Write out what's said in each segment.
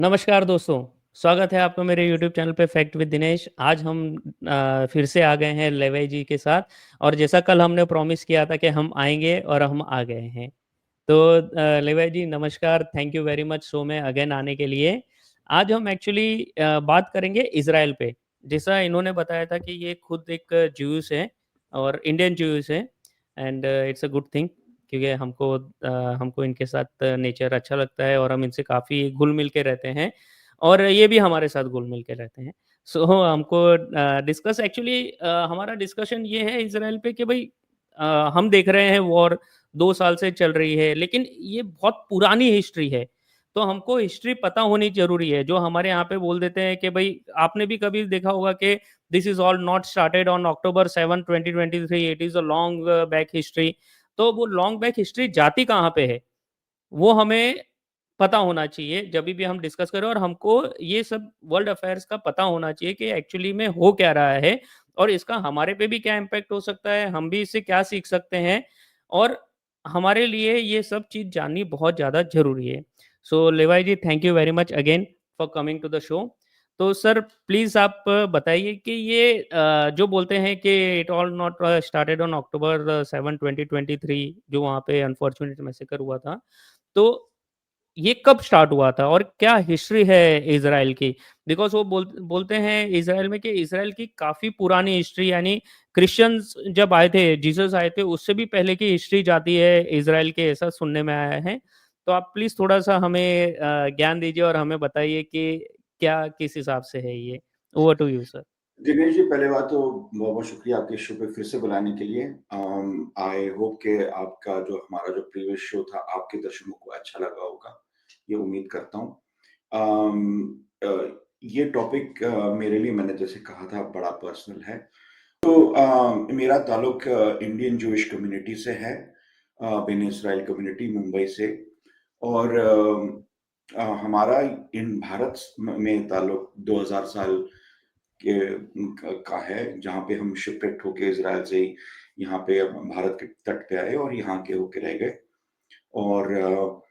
नमस्कार दोस्तों, स्वागत है आपका मेरे यूट्यूब चैनल पे फैक्ट विद दिनेश। आज हम फिर से आ गए हैं लेवई जी के साथ और जैसा कल हमने प्रॉमिस किया था कि हम आएँगे और हम आ गए हैं। तो लेवई जी नमस्कार, thank you very much show में अगेन आने के लिए। आज हम एक्चुअली बात करेंगे इज़राइल पे। जैसा इन्होंने बताया था कि ये खुद एक ज्यूस है और इंडियन ज्यूस है and it's a good thing क्योंकि हमको इनके साथ नेचर अच्छा लगता है और हम इनसे काफ़ी घुल-मिल के रहते हैं और ये भी हमारे साथ घुल-मिल के रहते हैं। सो हमको डिस्कस एक्चुअली हमारा डिस्कशन ये है इज़राइल पे कि भई हम देख रहे हैं वॉर 2 साल से चल रही है, लेकिन ये बहुत पुरानी हिस्ट्री है। तो हमको हिस्ट्री पता होनी ज़रूरी है। जो हमारे यहाँ पे बोल देते हैं कि भई आपने भी कभी देखा होगा कि this is all not started on October 7, 2023 it is a long back history. तो वो लॉन्ग बैक हिस्ट्री जाती कहाँ पे है? वो हमें पता होना चाहिए जभी भी हम डिस्कस करें और हमको ये सब वर्ल्ड अफेयर्स का पता होना चाहिए कि एक्चुअली में हो क्या रहा है और इसका हमारे पे भी क्या इम्पैक्ट हो सकता है, हम भी इससे क्या सीख सकते हैं और हमारे लिए ये सब चीज़ जाननी बहुत ज़्यादा ज़रूरी है। So Levy ji thank you very much again for coming to the show. तो सर प्लीज़ आप बताइए कि ये जो बोलते हैं कि it all not started on October 7, 2023 जो वहाँ पे अनफॉर्च्यूनेट मैसेकर हुआ था। तो ये कब स्टार्ट हुआ था और क्या हिस्ट्री है इज़राइल की? बिकॉज़ वो बोलते हैं इज़राइल में कि इज़राइल की काफ़ी पुरानी हिस्ट्री यानी क्रिश्चियंस जब आए थे, जीसस आए थे, उससे भी पहले की हिस्ट्री जाती है इज़राइल के, ऐसा सुनने में आया है। तो आप प्लीज़ थोड़ा-सा हमें ज्ञान दीजिए और हमें बताइए कि क्या किस हिसाब से है ये? Over to you sir. Dinesh ji, पहले बात तो बहुत-बहुत शुक्रिया आपके शो पे फिर से बुलाने के लिए। आई होप कि आपका जो हमारा जो प्रीवियस शो था, आपके दर्शकों को अच्छा लगा होगा, ये उम्मीद करता हूँ। ये टॉपिक मेरे लिए मैंने जैसे कहा था बड़ा पर्सनल है। तो मेरा ताल्लुक इंडियन जूइश कम्युनिटी से है, बिन इज़राइल कम्युनिटी मुंबई से और हमारा इन भारत में ताल्लुक 2000 साल के का है, जहाँ पे हम शिपरेक्ट होके इज़राइल से यहाँ पे भारत के तट पे आए और यहाँ के होके रह गए और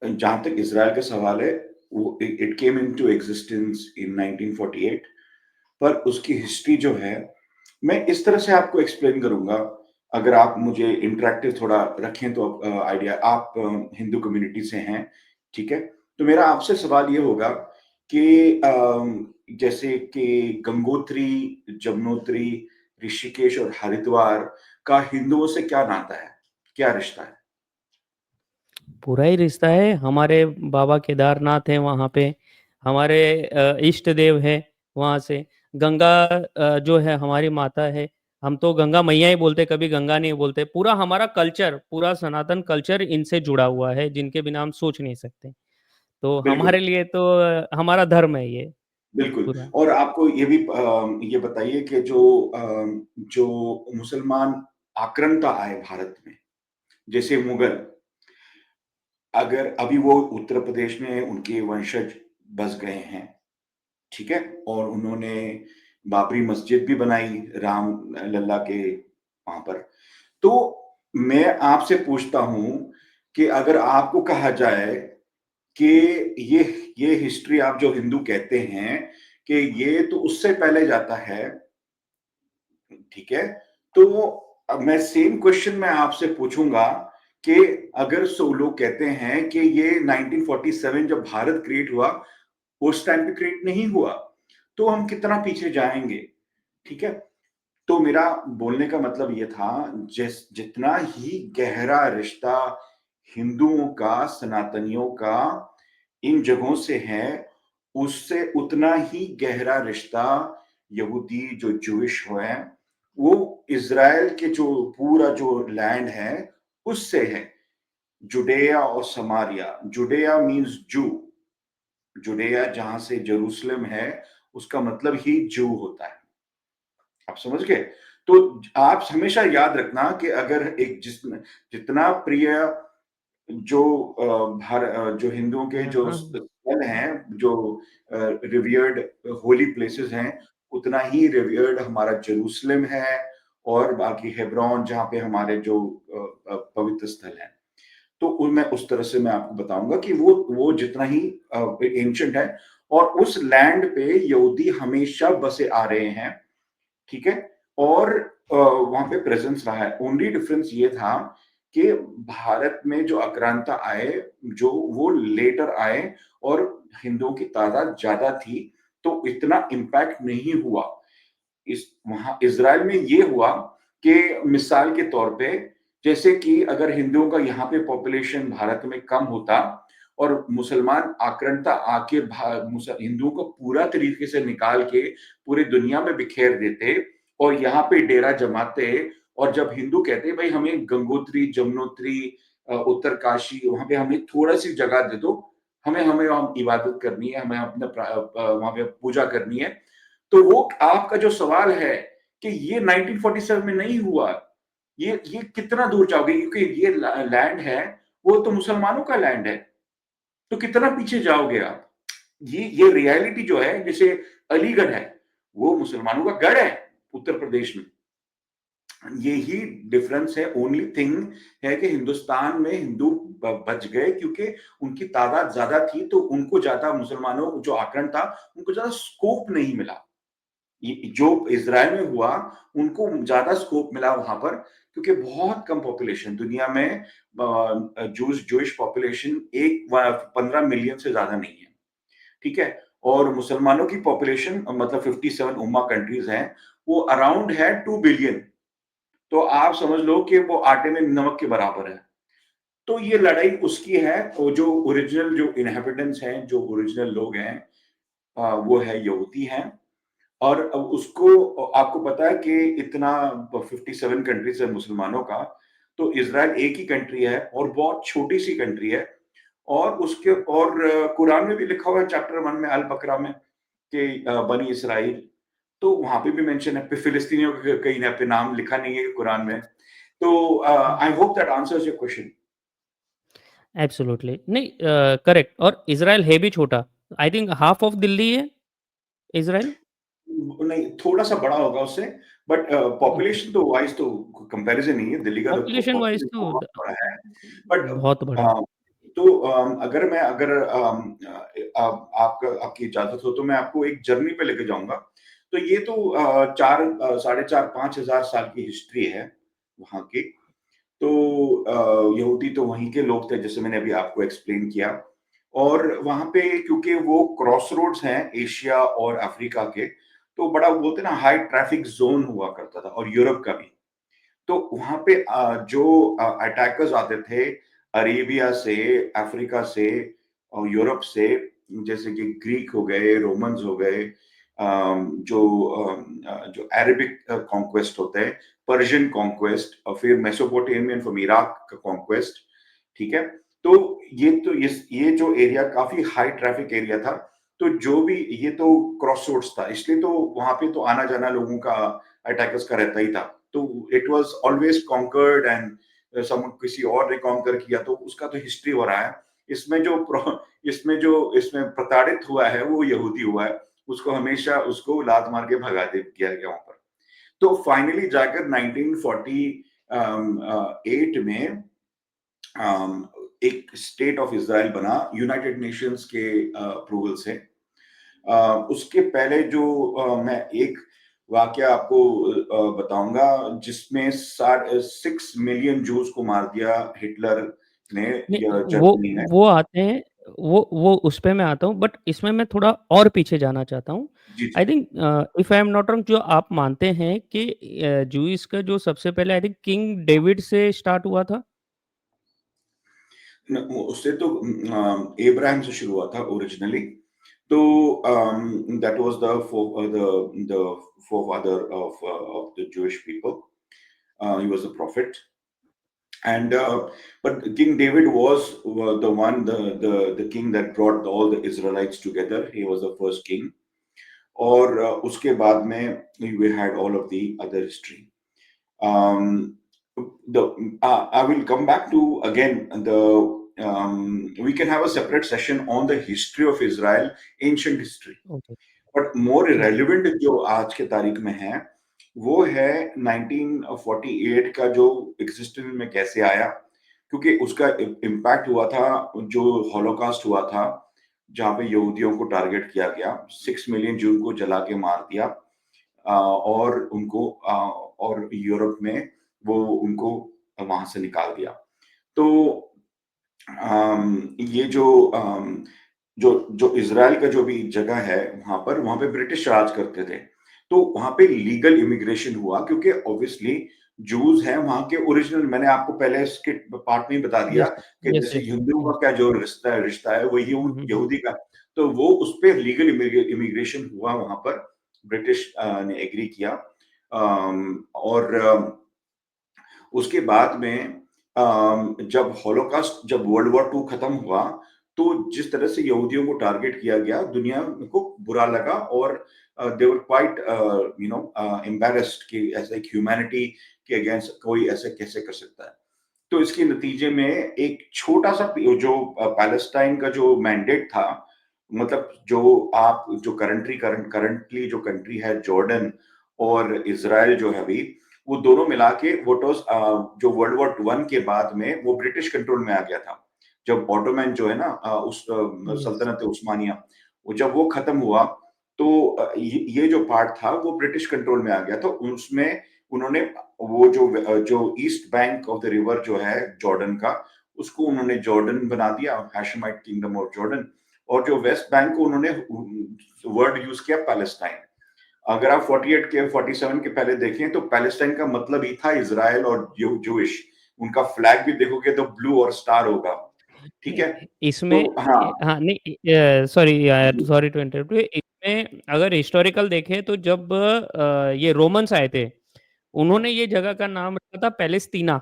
जहाँ तक इज़राइल का सवाल है, वो इट केम इनटू एक्जिस्टेंस इन 1948 पर उसकी हिस्ट्री जो है, मैं इस तरह से आपको एक्सप्लेन करूँगा, अगर आप मुझे इंटरैक्टिव थोड़ा रखें तो आइडिया आप हिंदू कम्युनिटी से हैं, ठीक है? तो मेरा आपसे सवाल ये होगा कि जैसे कि गंगोत्री, जमुनोत्री, ऋषिकेश और हरिद्वार का हिंदुओं से क्या नाता है? क्या रिश्ता है? पूरा ही रिश्ता है, हमारे बाबा केदारनाथ हैं वहाँ पे, हमारे इष्ट देव हैं वहाँ से, गंगा जो है हमारी माता है, हम तो गंगा मैया ही बोलते, कभी गंगा नहीं बोलते। पूरा हमारा कल्चर, पूरा सनातन कल्चर इनसे जुड़ा हुआ है, जिनके बिना हम सोच नहीं सकते। तो बिल्कुल, हमारे लिए तो हमारा धर्म है ये बिल्कुल पूरा। और आपको ये भी ये बताइए कि जो मुसलमान आक्रमता आए भारत में, जैसे मुगल, अगर अभी वो उत्तर प्रदेश में उनके वंशज बस गए हैं, ठीक है? और उन्होंने बाबरी मस्जिद भी बनाई राम लल्ला के वहाँ पर। तो मैं आपसे पूछता हूँ कि अगर आपको कहा जाए कि ये ये हिस्ट्री आप जो हिंदू कहते हैं कि ये तो उससे पहले जाता है, ठीक है? तो अब मैं सेम क्वेश्चन मैं आपसे पूछूँगा कि अगर 100 लोग कहते हैं कि ये 1947 जब भारत क्रिएट हुआ, उस टाइम पे क्रिएट नहीं हुआ, तो हम कितना पीछे जाएँगे, ठीक है? तो मेरा बोलने का मतलब ये था, जितना ही गहरा रिश्ता हिंदुओं का, सनातनियों का इन जगहों से है, उससे उतना ही गहरा रिश्ता यहूदी जो जूइश हैं, वो इज़राइल के जो पूरा जो लैंड है, उससे है। जुडेया और समारिया, जुडेया मीन्स जू, जुडेया जहाँ से जेरूशलेम है, उसका मतलब ही जू होता है। आप समझ गए? तो आप हमेशा याद रखना कि अगर एक जितना प्रिय जो जो हिंदुओं के हाँ, जो हाँ। स्थल हैं, जो रिवियर्ड होली प्लेसेस हैं, उतना ही रिवियर्ड हमारा जेरूशलेम है और बाकी हेब्रोन जहाँ पे हमारे जो पवित्र स्थल हैं। तो मैं उस तरह से मैं आपको बताऊंगा कि वो जितना ही एंशंट है, और उस लैंड पे यहूदी हमेशा बसे आ रहे हैं, ठीक है, और वहां पे प्रेजेंस रहा है। ओनली डिफरेंस ये था कि भारत में जो आक्रांता आए, जो वो लेटर आए, और हिंदुओं की तादाद ज्यादा थी, तो इतना इम्पैक्ट नहीं हुआ। इस वहां इज़राइल में ये हुआ कि मिसाल के तौर पे, जैसे कि अगर हिंदुओं का यहाँ पे पॉपुलेशन भारत में कम होता और मुसलमान आक्रांता आके हिंदुओं को पूरा तरीके से निकाल के पूरी दुनिया में बिखेर देते और यहाँ पे डेरा जमाते, और जब हिंदू कहते भाई हमें गंगोत्री, जमुनोत्री, उत्तरकाशी, वहां पे हमें थोड़ा सी जगह दे दो, हमें हमें वहां इबादत करनी है, हमें अपना वहां पे पूजा करनी है, तो वो आपका जो सवाल है कि ये 1947 में नहीं हुआ, ये कितना दूर जाओगे, क्योंकि ये लैंड है, वो तो मुसलमानों का लैंड है, तो कितना पीछे जाओगे आप? ये रियलिटी जो है, जैसे अलीगढ़ है, वो मुसलमानों का गढ़ है उत्तर प्रदेश में। यही डिफरेंस है, ओनली थिंग है कि हिंदुस्तान में हिंदू बच गए क्योंकि उनकी तादाद ज्यादा थी, तो उनको ज्यादा मुसलमानों जो आक्रमण था, उनको ज्यादा स्कोप नहीं मिला। जो इज़राइल में हुआ, उनको ज़्यादा स्कोप मिला वहां पर, क्योंकि बहुत कम पॉपुलेशन दुनिया में, जूश पॉपुलेशन एक 15 मिलियन से ज्यादा नहीं है, ठीक है, और मुसलमानों की पॉपुलेशन मतलब 57 उम्मा कंट्रीज हैं, वो अराउंड है 2 बिलियन। तो आप समझ लो कि वो आटे में नमक के बराबर है। तो ये लड़ाई उसकी है, वो जो ओरिजिनल जो इनहेबिटेंट्स हैं, जो ओरिजिनल लोग हैं, वो है यहूदी हैं। और अब उसको आपको पता है कि इतना 57 कंट्रीज है मुसलमानों का, तो इज़राइल एक ही कंट्री है और बहुत छोटी सी कंट्री है। और उसके और कुरान में भी लिखा हुआ है चैप्टर 1 में, अल बकरा में, कि बनी इसराइल, तो वहां पे भी मेंशन है। फिलिस्तीनियों का कहीं ना पे नाम लिखा नहीं है कुरान में। तो I hope that answers your question. Absolutely नहीं, करेक्ट। और इज़राइल है भी छोटा, I think half of Delhi है इज़राइल। नहीं, थोड़ा सा बड़ा होगा उससे, बट ओके, पॉपुलेशन तो वाइज तो कंपैरिजन नहीं है, दिल्ली का तो पॉपुलेशन वाइज पॉपुलेशन तो बहुत बड़ा है। बट बहुत बड़ा है। तो आपका आपकी इजाजत हो तो मैं आपको एक जर्नी पे लेके जाऊंगा। तो ये तो 4, 4.5, 5 हजार साल की हिस्ट्री है वहां की। तो यहूदी तो वहीं के लोग थे, जैसे मैंने अभी आपको एक्सप्लेन किया। और वहां पे क्योंकि वो क्रॉस रोड्स हैं एशिया और अफ्रीका के, तो बड़ा बोलते हैं ना हाई ट्रैफिक जोन हुआ करता था, और यूरोप का भी। तो वहां पे जो अटैकर्स आते थे अरेबिया से, अफ्रीका से और यूरोप से, जैसे कि ग्रीक हो गए, रोमन्स हो गए, जो अरेबिक कॉन्क्वेस्ट होते हैं, पर्शियन कॉन्क्वेस्ट, और फिर मेसोपोटामियन फ्रॉम इराक का कॉन्क्वेस्ट, ठीक है। तो ये जो एरिया काफी हाई ट्रैफिक एरिया था, तो जो भी ये तो क्रॉस रोड्स था, इसलिए तो वहां पे तो आना जाना लोगों का, अटैकर्स का रहता ही था। तो it was always conquered and some किसी और ने कॉन्कर किया, तो उसका तो हिस्ट्री हो रहा है। इसमें जो इसमें प्रताड़ित हुआ है वो यहूदी हुआ है, उसको हमेशा उसको लात मार के भगा दे किया गया वहां पर। तो फाइनली जाकर 1948 में एक स्टेट ऑफ इज़राइल बना यूनाइटेड नेशंस के अप्रूवल से। उसके पहले जो मैं एक वाक्य आपको बताऊंगा, जिसमें 6 मिलियन जूस को मार दिया हिटलर ने नहीं, वो जर्मनी में। वो आते हैं, वो उस पे मैं आता हूँ, बट इसमें मैं थोड़ा और पीछे जाना चाहता हूँ। जी आई जी। Think if I am not wrong, जो आप मानते हैं कि जूइस का जो सबसे पहले आई थिंक किंग डेविड से स्टार्ट हुआ था। उससे तो इब्राहिम से शुरू हुआ था ओरिजिनली। तो that was the forefather of the Jewish people. He was a prophet, and but King David was the one, the king that brought all the Israelites together. He was the first king. और उसके बाद में we had all of the other history. um, I will come back to again we can have a separate session on the history of Israel, ancient history. Okay, but more ठीक है। Relevant जो आज के तारीख में है, वो है 1948 का जो एग्जिस्टेंस में कैसे आया। क्योंकि उसका इम्पैक्ट हुआ था, जो हॉलोकास्ट हुआ था, जहाँ पे यहूदियों को टारगेट किया गया, 6 मिलियन जून को जला के मार दिया, और उनको और यूरोप में वो उनको वहां से निकाल दिया। तो ये जो जो इज़राइल का जो भी जगह है वहाँ पे ब्रिटिश राज करते थे। तो वहाँ पे लीगल इमिग्रेशन हुआ, क्योंकि ऑब्वियसली जूस हैं वहाँ के ओरिजिनल। मैंने आपको पहले इसके पार्ट में ही बता दिया यस, कि यस, जैसे यस, हिंदुओं का यस। क्या जो रिश्ता है वो यहूदी का। तो वो उस पे लीगल इमिग्रेशन हुआ वहाँ पर, ब्रिटिश ने एग्री किया। और उसके बाद में जब हॉलोकास्ट, जब वर्ल्ड वॉर 2 खत्म हुआ, तो जिस तरह से यहूदियों को टारगेट किया गया, दुनिया को बुरा लगा, और दे वर क्वाइट एम्बैरेस्ड कि ऐसे एक ह्यूमैनिटी के अगेंस्ट कोई ऐसे कैसे कर सकता है। तो इसके नतीजे में एक छोटा-सा जो पैलेस्टाइन का जो मैंडेट था, मतलब जो करंटली जो कंट्री है, जॉर्डन और इज़राइल जो है अभी, वो दोनों मिला के जो वर्ल्ड वॉर 1 के बाद में वो ब्रिटिश कंट्रोल में आ गया था। जब ऑटोमैन जो है ना, यस। सल्तनत उस्मानिया, वो जब वो खत्म हुआ, तो ये जो पार्ट था वो ब्रिटिश कंट्रोल में आ गया। तो उसमें उन्होंने वो जो east bank of the river जो है जॉर्डन का, उसको उन्होंने जॉर्डन बना दिया, हैशमाइट किंगडम ऑफ जॉर्डन। और जो वेस्ट बैंक को उन्होंने वर्ड यूज किया पैलेस्टाइन। अगर आप 48 के 47 के पहले देखें, तो पैलेस्टाइन का मतलब ही था इज़राइल और जूइश। उनका फ्लैग भी देखोगे तो ब्लू और स्टार होगा, ठीक है? इसमें तो हाँ, हाँ, नहीं, सॉरी यार, जी, सॉरी टू इंटरप्ट यू। इसमें अगर हिस्टोरिकल देखें तो जब ये रोमन्स आए थे, उन्होंने ये जगह का नाम रखा था पैलेस्तीना।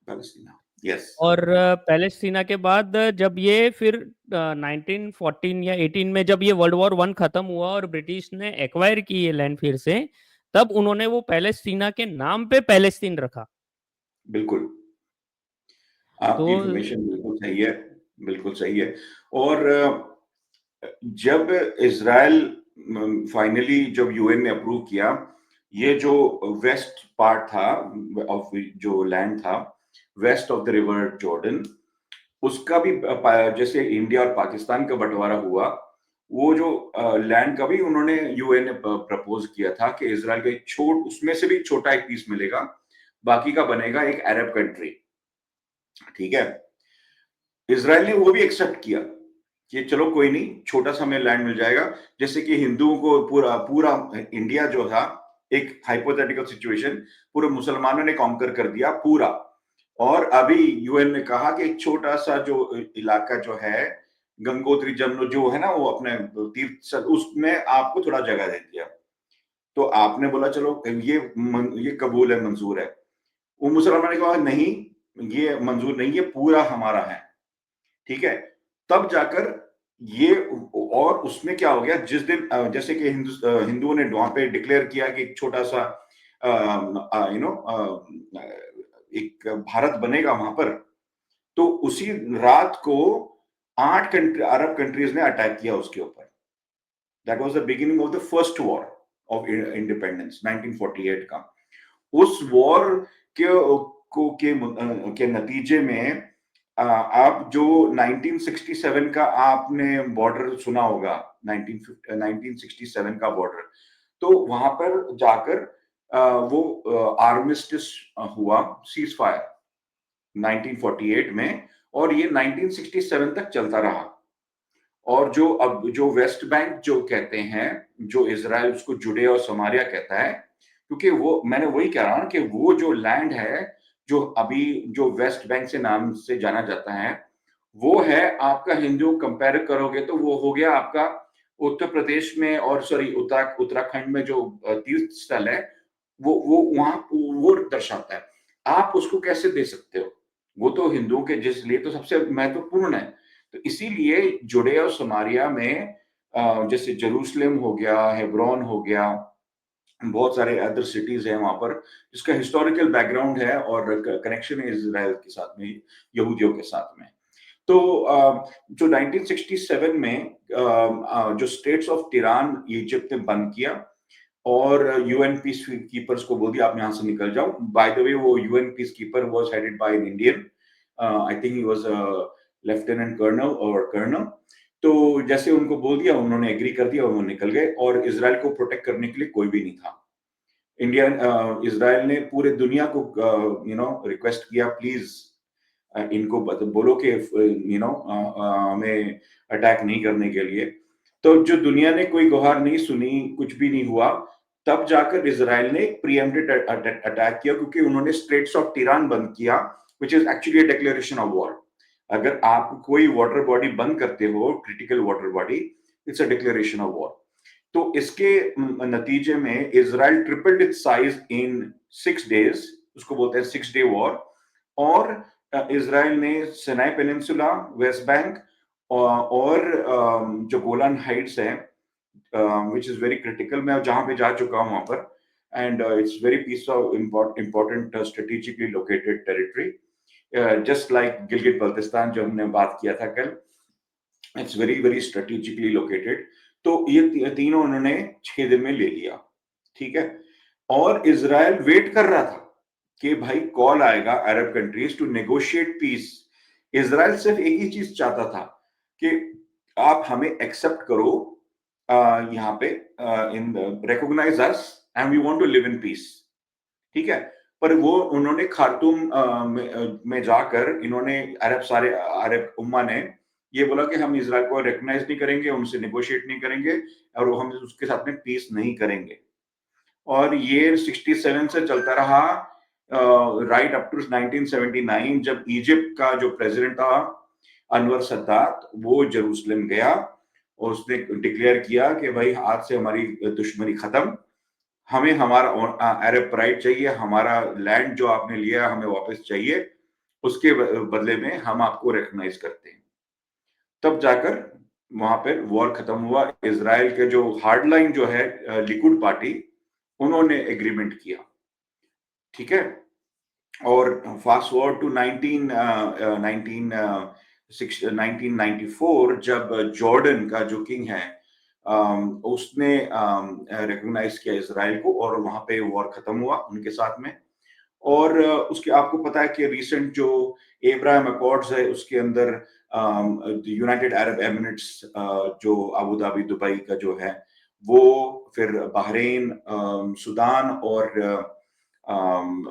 पैलेस्टीना, यस, और पैलेस्टीना के बाद जब ये फिर 1914 या 18 में जब ये वर्ल्ड वॉर 1 खत्म हुआ और ब्रिटिश ने एक्वायर की ये लैंड फिर से, तब उन्होंने वो पैलेस्टीना के नाम पे पैलेस्तीन रखा। बिल्कुल। तो आपकी इन्फॉर्मेशन बिल्कुल सही है, बिल्कुल सही है। और जब इज़राइल फाइनली जब यूएन ने अप्रूव किया, ये जो वेस्ट पार्ट था ऑफ जो लैंड था, west of the river Jordan, उसका भी जैसे इंडिया और पाकिस्तान का बंटवारा हुआ, वो जो लैंड का भी उन्होंने यूएन ने प्रपोज किया था कि इज़राइल का एक उसमें से भी छोटा एक पीस मिलेगा, बाकी का बनेगा एक अरब कंट्री, ठीक है? इज़राइल ने वो भी एक्सेप्ट किया कि चलो कोई नहीं, छोटा-सा हमें लैंड मिल जाएगा। जैसे कि हिंदुओं को पूरा पूरा इंडिया जो था, एक हाइपोथेटिकल सिचुएशन, पूरे मुसलमानों ने कॉन्कर कर दिया पूरा। और अभी यूएन ने कहा कि एक छोटा-सा जो इलाका जो है, गंगोत्री जमुना जो है ना, वो अपने तीर्थ स्थल, उसमें आपको थोड़ा जगह दे दिया। तो आपने बोला चलो ये कबूल है, मंज़ूर है। वो मुसलमानों ने कहा नहीं, ये मंज़ूर नहीं है, पूरा हमारा है। ठीक है? तब जाकर ये और उसमें क्या हो गया, जिस दिन जैसे कि हिंदुओं ने वहाँ पे डिक्लेयर किया कि एक छोटा-सा एक भारत बनेगा वहाँ पर, तो उसी रात को 8 अरब कंट्रीज़ ने अटैक किया उसके ऊपर। That was the beginning of the first war of independence 1948 का। उस वॉर के के नतीजे में आप जो 1967 का आपने बॉर्डर सुना होगा, 1967 का बॉर्डर, तो वहां पर जाकर वो आर्मिस्टिस हुआ, सीज फायर 1948 में, और ये 1967 तक चलता रहा। और जो वेस्ट बैंक जो कहते हैं, जो इसराइल उसको जुड़े और समारिया कहता है, क्योंकि वो मैंने वही कह रहा हूँ कि वो जो लैंड है, जो अभी जो वेस्ट बैंक से नाम से जाना जाता है, वो है आपका, हिंदू कंपेयर करोगे तो वो हो गया आपका उत्तर प्रदेश में, और सॉरी उत्तराखंड में जो तीर्थ स्थल है, वो वहाँ वो दर्शाता है। आप उसको कैसे दे सकते हो? वो तो हिंदुओं के जिस लिए तो सबसे महत्वपूर्ण है। तो इसीलिए जुड़ेया और समारिया में जैसे जेरूशलेम हो गया, हेब्रोन हो गया, बहुत सारे अदर सिटीज़ हैं वहाँ पर, जिसका हिस्टोरिकल बैकग्राउंड है और कनेक्शन है इज़राइल के साथ में, यहूदियों के साथ में। तो जो 1967 में जो स्टेट्स ऑफ तिरान इजिप्ट ने बंद किया, और यूएन पीस कीपर्स को बोल दिया आप यहाँ से निकल जाओ। बाय द वे वो UN peacekeeper was headed by an Indian, I think he was lieutenant colonel और कर्नल। तो जैसे उनको बोल दिया, उन्होंने एग्री कर दिया और वो निकल गए, और इसराइल को प्रोटेक्ट करने के लिए कोई भी नहीं था। इसराइल ने पूरे दुनिया को रिक्वेस्ट किया, प्लीज इनको बोलो कि हमें अटैक नहीं करने के लिए। तो जो दुनिया ने कोई गुहार नहीं सुनी, कुछ भी नहीं हुआ, तब जाकर इसराइल ने प्रीएम्प्टेड अटैक किया, क्योंकि उन्होंने स्ट्रेट्स ऑफ टिरान बंद किया, which is actually a declaration of war. अगर आप कोई वाटर बॉडी बंद करते हो, critical water body, it's a declaration of war. तो इसके नतीजे में Israel tripled it's size in 6 days, उसको बोलते हैं 6 day वॉर। और इसराइल ने सिनाई पेनिनसुला, वेस्ट बैंक और जो गोलान हाइट्स हैं, विच इज वेरी क्रिटिकल, मैं जहां पे जा चुका हूं वहां पर, and it's very piece of important strategically located territory, just like Gilgit Baltistan जो हमने बात किया था कल, it's very very strategically located. तो ये तीनों उन्होंने 6 दिन में ले लिया, ठीक है। और इसराइल वेट कर रहा था कि भाई कॉल आएगा Arab countries to negotiate peace. Israel सिर्फ एक ही चीज चाहता था कि आप हमें एक्सेप्ट करो, यहाँ पे in recognize us and we want to live in peace, ठीक है। पर वो उन्होंने खार्तूम में जाकर इन्होंने सारे अरब उम्मा ने ये बोला कि हम इसराइल को रिकॉग्नाइज नहीं करेंगे, उनसे नेगोशिएट नहीं करेंगे, और हम उसके साथ में पीस नहीं करेंगे। और ये 67 से चलता रहा, राइट अप टू 1979, जब इजिप्ट का जो प्रेसिडेंट था अनवर सद्दात, वो जेरूसलम गया और उसने डिक्लेयर किया कि भाई आज से हमारी दुश्मनी खत्म, हमें हमारा अरब प्राइड चाहिए, हमारा लैंड जो आपने लिया हमें वापस चाहिए, उसके बदले में हम आपको रिकॉग्नाइज करते हैं। तब जाकर वहां पर वॉर खत्म हुआ। इसराइल के जो हार्डलाइन जो है लिकुड पार्टी, उन्होंने एग्रीमेंट किया, ठीक है। और फास्ट फॉरवर्ड टू 1994, जब जॉर्डन का जो किंग है उसने रिकॉग्नाइज किया इसराइल को, और वहां पे वॉर खत्म हुआ उनके साथ में। और उसके आपको पता है कि रिसेंट जो एब्राहम अकॉर्ड्स है, उसके अंदर यूनाइटेड अरब एमिरेट्स, जो अबू धाबी दुबई का जो है वो, फिर बहरीन, सूडान और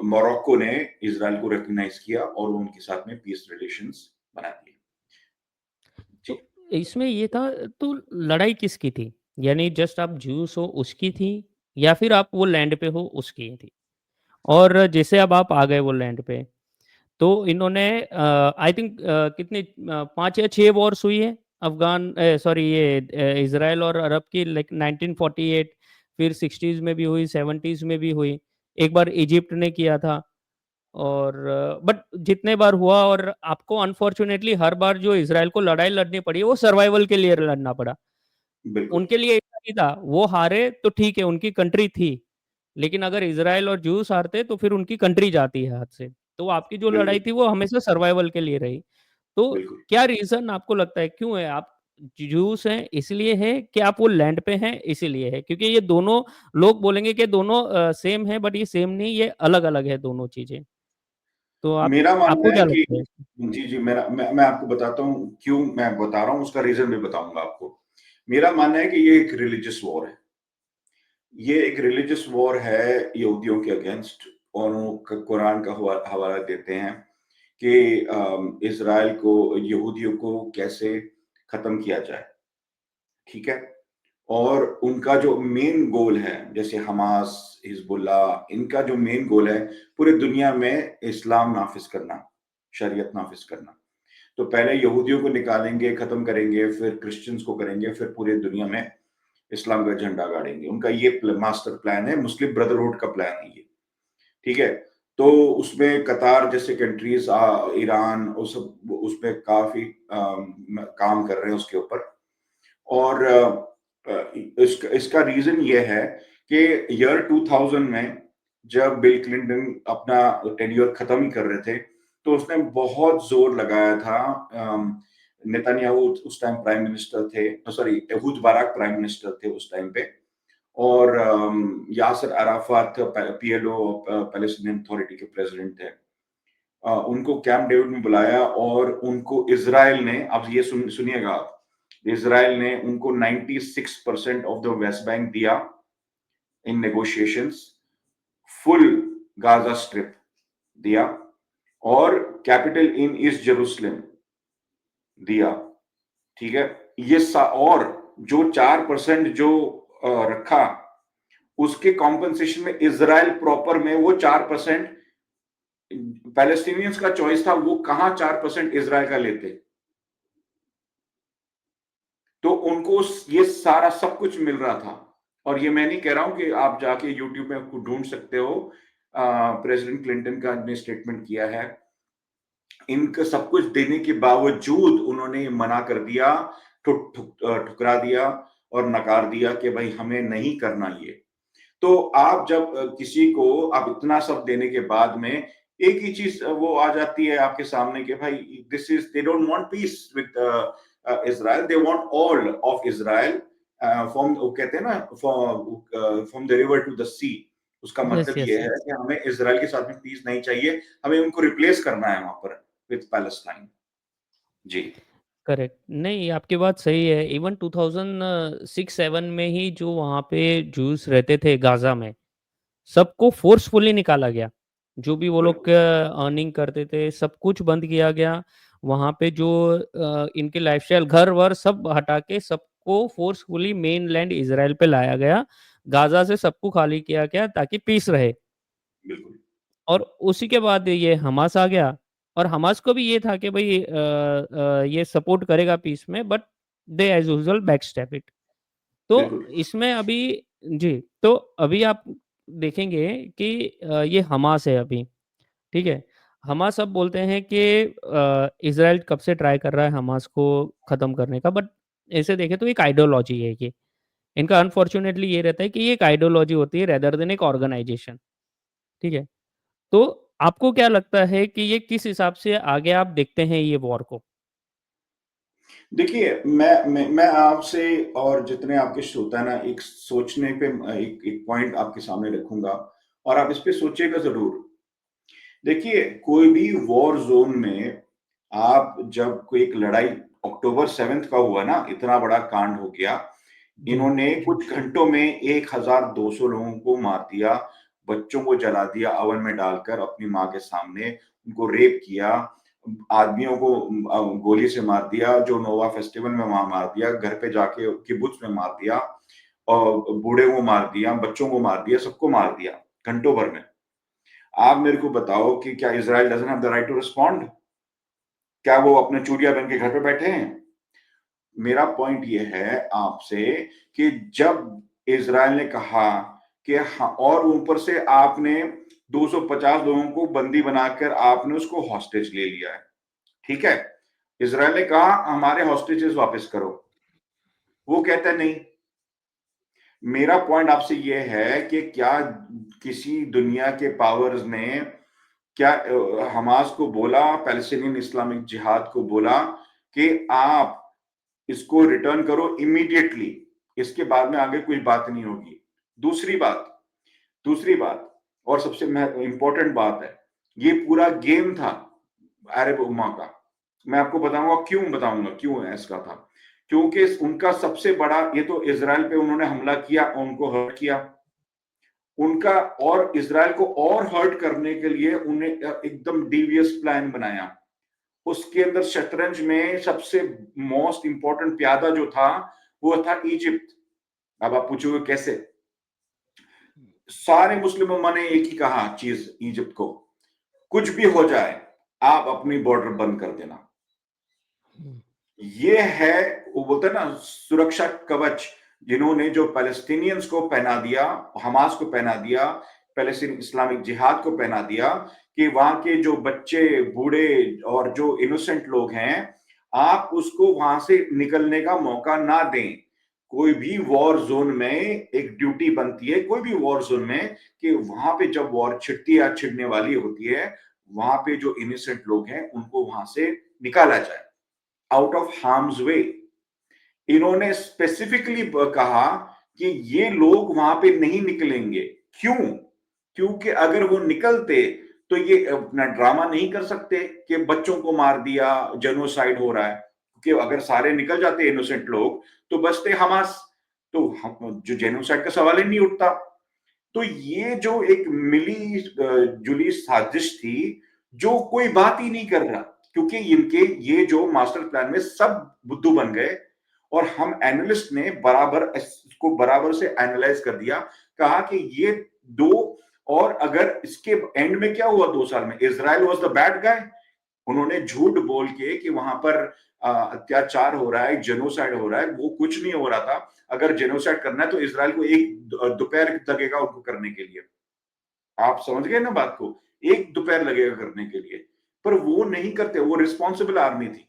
मोरक्को ने इसराइल को रिकॉग्नाइज किया और उनके साथ में पीस रिलेशंस बना दिए। जी। तो इसमें ये था, तो लड़ाई किसकी थी? यानी जस्ट आप ज्यूस हो उसकी थी, या फिर आप वो लैंड पे हो उसकी थी? और जैसे अब आप आ गए वो लैंड पे, तो इन्होंने आई थिंक कितनी 5 या 6 वॉर्स हुई है अफ़गान सॉरी ये इज़राइल और अरब की, लाइक 1948, फिर 60s में भी हुई, 70s में भी हुई। एक बार इजिप्ट ने किया था, और बट जितने बार हुआ, और आपको अनफॉर्च्यूनेटली हर बार जो इज़राइल को लड़ाई लड़नी पड़ी, वो सर्वाइवल के लिए लड़ना पड़ा। बिल्कुल। उनके लिए ऐसा नहीं था, वो हारे तो ठीक है, उनकी कंट्री थी। लेकिन अगर इज़राइल और ज्यूस हारते तो फिर उनकी कंट्री जाती है हाथ से। तो आपकी जो लड़ाई बिल्कुल। थी वो हमेशा सर्वाइवल के लिए रही। तो बिल्कुल। क्या रीज़न आपको लगता है, क्यों है? आप ज्यूस हैं इसलिए है, कि आप वो लैंड पे हैं इसीलिए है? क्योंकि ये दोनों लोग बोलेंगे कि दोनों सेम है, बट ये सेम नहीं, ये अलग-अलग है दोनों चीज़ें। तो आप मेरा आपको मानना है क्या कि लगता है? जी, जी, मैं आपको बताता हूँ क्यों मैं बता रहा हूँ, उसका रीज़न भी बताऊँगा आपको। मेरा मानना है कि ये एक रिलिजियस वॉर है। ये एक रिलिजियस वॉर है यहूदियों के अगेंस्ट, और वो कुरान का हवाला देते हैं कि इज़राइल को, यहूदियों को कैसे खत्म किया जाए, ठीक है? और उनका जो मेन गोल है, जैसे हमास, हिजबुल्लाह, इनका जो मेन गोल है पूरी दुनिया में इस्लाम नाफिज करना, शरीयत नाफिज करना। तो पहले यहूदियों को निकालेंगे, खत्म करेंगे, फिर क्रिश्चियंस को करेंगे, फिर पूरी दुनिया में इस्लाम का झंडा गाड़ेंगे। उनका ये मास्टर प्लान है, मुस्लिम ब्रदरहुड का प्लान है ये, ठीक है। तो उसमें कतार जैसे कंट्रीज, ईरान, उस सब उसमें काफी काम कर रहे हैं उसके ऊपर। और इसका रीजन ये है कि ईयर 2000 में जब बिल क्लिंटन अपना टेन्योर खत्म ही कर रहे थे, तो उसने बहुत जोर लगाया था। नेतन्याहू उस टाइम प्राइम मिनिस्टर थे, sorry Ehud Barak prime minister थे उस टाइम पे, और Yasser Arafat PLO Palestinian authority के प्रेसिडेंट थे। उनको कैंप डेविड में बुलाया और उनको इजराइल ने, अब ये सुनिएगा आप, इजराइल ने उनको 96% ऑफ द वेस्ट बैंक दिया इन नेगोशिएशंस, फुल गाजा स्ट्रिप दिया, और कैपिटल इन ईस्ट जेरूसलम दिया। ठीक है, और जो 4% जो रखा, उसके कॉम्पनसेशन में इजराइल प्रॉपर में वो 4%, पैलेस्टीनियंस का चॉइस था वो कहां 4% इजराइल का लेते, तो उनको ये सारा सब कुछ मिल रहा था। और ये मैं नहीं कह रहा हूं कि आप जाके यूट्यूब में ढूंढ सकते हो, प्रेसिडेंट क्लिंटन का ने स्टेटमेंट किया है, इनका सब कुछ देने के बावजूद उन्होंने मना कर दिया, ठुकरा दिया और नकार दिया कि भाई हमें नहीं करना ये। तो आप जब किसी को आप इतना सब देने के बाद में एक ही चीज वो आ जाती है आपके सामने कि भाई this is, they don't want peace with Israel, they want all of Israel from, वो कहते हैं ना, from the river to the sea. उसका यस, मतलब यस, ये है यस। कि हमें इजराइल के साथ में पीस नहीं चाहिए, हमें उनको रिप्लेस करना है वहां पर विद पैलेस्टाइन। Ji, correct. नहीं, आपकी बात सही है। इवन 2006-7 में ही जो वहाँ पे जूस रहते थे गाजा में, सबको फोर्सफुली निकाला गया। जो भी वो लोग बिल्कुल अर्निंग करते थे, सब कुछ बंद किया गया। वहाँ पे जो इनके लाइफस्टाइल, घर-वर सब हटा के सबको फोर्सफुली मेनलैंड इज़राइल पे लाया गया। गाज़ा से सबको खाली किया गया ताकि पीस रहे। बिल्कुल और उसी के बाद ये हमास आ गया, और हमास को भी ये था कि भई ये सपोर्ट करेगा पीस में, but they as usual backstab it. तो बिल्कुल इसमें अभी जी, तो अभी आप देखेंगे कि ये हमास है अभी, ठीक है? हमास अब बोलते हैं कि इज़राइल कब से ट्राई कर रहा है हमास को ख़त्म करने का, बट ऐसे देखें तो एक आइडियोलॉजी है ये। इनका अनफॉर्च्यूनेटली ये रहता है कि ये एक आइडियोलॉजी होती है रेदर देन एक ऑर्गनाइज़ेशन, ठीक है? तो आपको क्या लगता है कि ये किस हिसाब से आगे आप देखते हैं ये वॉर को? देखिए, मैं आपसे और जितने आपके श्रोता हैं ना, एक सोचने पे एक एक पॉइंट आपके सामने रखूँगा और आप इस पे सोचिएगा ज़रूर। देखिए, कोई भी वॉर ज़ोन में आप जब कोई एक लड़ाई अक्टूबर 7th का हुआ ना, इतना बड़ा कांड हो गया। जी। इन्होंने कुछ घंटों में 1200 लोगों को मार दिया, बच्चों को जला दिया ओवन में डालकर अपनी माँ के सामने, उनको रेप किया, आदमियों को गोली से मार दिया, जो नोवा फेस्टिवल में वहाँ मार दिया, घर पे जाके किबुत्ज में मार दिया, और बूढ़े को मार दिया, बच्चों को मार दिया, सबको मार दिया, घंटों भर में। आप मेरे को बताओ कि क्या Israel doesn't have the right to respond? क्या वो अपने चूड़िया बन के घर पे बैठे हैं? मेरा पॉइंट ये है आपसे कि जब इज़राइल ने कहा कि हाँ, और ऊपर से आपने 250 लोगों को बंदी बनाकर आपने उसको हॉस्टेज ले लिया है, ठीक है? इज़राइल ने कहा हमारे हॉस्टेजेस वापस करो। वो कहता है नहीं। मेरा पॉइंट आपसे ये है कि क्या किसी दुनिया के पावर्स ने क्या हमास को बोला, पैलेस्टीनियन इस्लामिक जिहाद को बोला कि आप इसको रिटर्न करो इमीडिएटली, इसके बाद में आगे कोई बात नहीं होगी। दूसरी बात दूसरी बात और सबसे इंपॉर्टेंट बात है, ये पूरा गेम था अरब उम्मा का। मैं आपको बताऊंगा क्यों ऐसा था। क्योंकि उनका सबसे बड़ा, ये तो इज़राइल पे उन्होंने हमला किया, उनको हर्ट किया, उनका, और इज़राइल को और हर्ट करने के लिए उन्हें एकदम डीवियस प्लान बनाया। उसके अंदर शतरंज में सबसे मोस्ट इंपॉर्टेंट प्यादा जो था, वो था इजिप्ट। अब आप पूछोगे कैसे? सारे मुस्लिम उम्मा ने एक ही कहा चीज इजिप्ट को, कुछ भी हो जाए आप अपनी बॉर्डर बंद कर देना। हुँ। ये है, वो बोलते हैं ना, सुरक्षा कवच, जिन्होंने जो पैलेस्टीनियंस को पहना दिया, हमास को पहना दिया, पैलेस्टीन इस्लामिक जिहाद को पहना दिया, कि वहां के जो बच्चे, बूढ़े और जो इनोसेंट लोग हैं, आप उसको वहां से निकलने का मौका ना दें। कोई भी वॉर जोन में एक ड्यूटी बनती है, कोई भी वॉर जोन में, कि वहां पे जब वॉर छिड़ती या छिड़ने वाली होती है, वहां पे जो इनोसेंट लोग हैं उनको वहां से निकाला जाए, आउट ऑफ हार्म्स वे। इन्होंने स्पेसिफिकली कहा कि ये लोग वहां पे नहीं निकलेंगे। क्यों? क्योंकि अगर वो निकलते तो ये अपना ड्रामा नहीं कर सकते कि बच्चों को मार दिया, जेनोसाइड हो रहा है, क्योंकि अगर सारे निकल जाते इनोसेंट लोग तो बचते हमास, तो हम जो जेनोसाइड का सवाल ही नहीं उठता। तो ये जो एक मिली जुली साजिश थी, जो कोई बात ही नहीं कर रहा, क्योंकि इनके ये जो मास्टर प्लान में सब बुद्धू बन गए, और हम एनालिस्ट ने बराबर इसको बराबर से एनालाइज कर दिया, कहा कि ये दो, और अगर इसके एंड में क्या हुआ 2 साल में, Israel was the bad guy. उन्होंने झूठ बोल के कि वहां पर अत्याचार हो रहा है, जेनोसाइड हो रहा है, वो कुछ नहीं हो रहा था। अगर जेनोसाइड करना है तो इसराइल को एक दोपहर लगेगा उनको करने के लिए। आप समझ गए ना बात को, एक दोपहर लगेगा करने के लिए, पर वो नहीं करते, वो रिस्पॉन्सिबल आर्मी थी,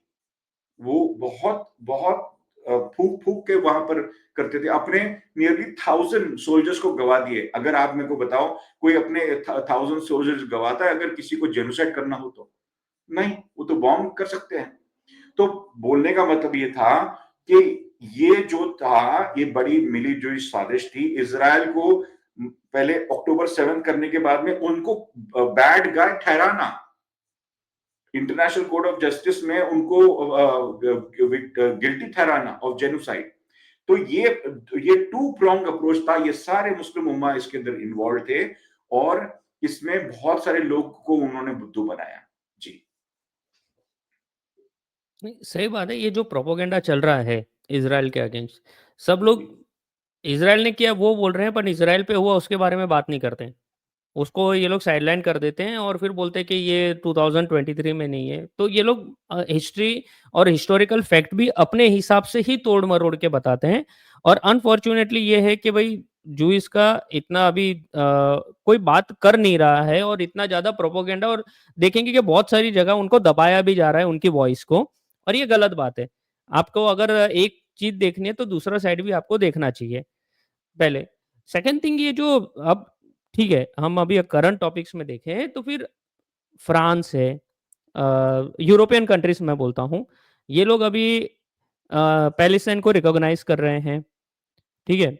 वो बहुत बहुत फूक फूक के वहां पर करते थे, अपने नियरली 1000 सोल्जर्स को गवा दिए। अगर आप मेरे को बताओ कोई अपने 1000 सोल्जर्स गवाता है अगर किसी को जेनोसाइड करना हो तो? नहीं, वो तो बॉम्ब कर सकते हैं। तो बोलने का मतलब ये था कि ये जो था, ये बड़ी मिली जुली साजिश थी इजराइल को पहले अक्टूबर 7 करने के बाद में उनको बैड गाय ठहराना, इंटरनेशनल कोर्ट ऑफ जस्टिस में उनको गिल्टी ठहराना ऑफ जेनोसाइड। तो ये टू प्रोंग अप्रोच था, ये सारे मुस्लिम उम्मा इसके अंदर इन्वॉल्व थे, और इसमें बहुत सारे लोग को उन्होंने बुद्धू बनाया। जी नहीं, सही बात है। ये जो प्रोपोगेंडा चल रहा है इसराइल के अगेंस्ट, सब लोग इसराइल ने किया वो बोल रहे हैं, पर इसराइल पे हुआ उसके बारे में बात नहीं करते हैं। उसको ये लोग साइडलाइन कर देते हैं और फिर बोलते हैं कि ये 2023 में नहीं है। तो ये लोग हिस्ट्री और हिस्टोरिकल फैक्ट भी अपने हिसाब से ही तोड़-मरोड़ के बताते हैं। और अनफॉर्च्यूनेटली ये है कि भई जूइश का इतना अभी कोई बात कर नहीं रहा है, और इतना ज़्यादा प्रोपेगेंडा, और देखेंगे कि बहुत सारी जगह उनको दबाया भी जा रहा है उनकी वॉइस को, और ये गलत बात है। आपको अगर एक चीज़ देखनी है तो दूसरा साइड भी आपको देखना चाहिए, पहले। सेकंड थिंग, ये जो अब ठीक है, हम अभी करंट टॉपिक्स में देखें तो फिर फ्रांस है, यूरोपियन कंट्रीज़ मैं बोलता हूँ, ये लोग अभी पैलेस्टाइन को रिकॉग्नाइज़ कर रहे हैं, ठीक है?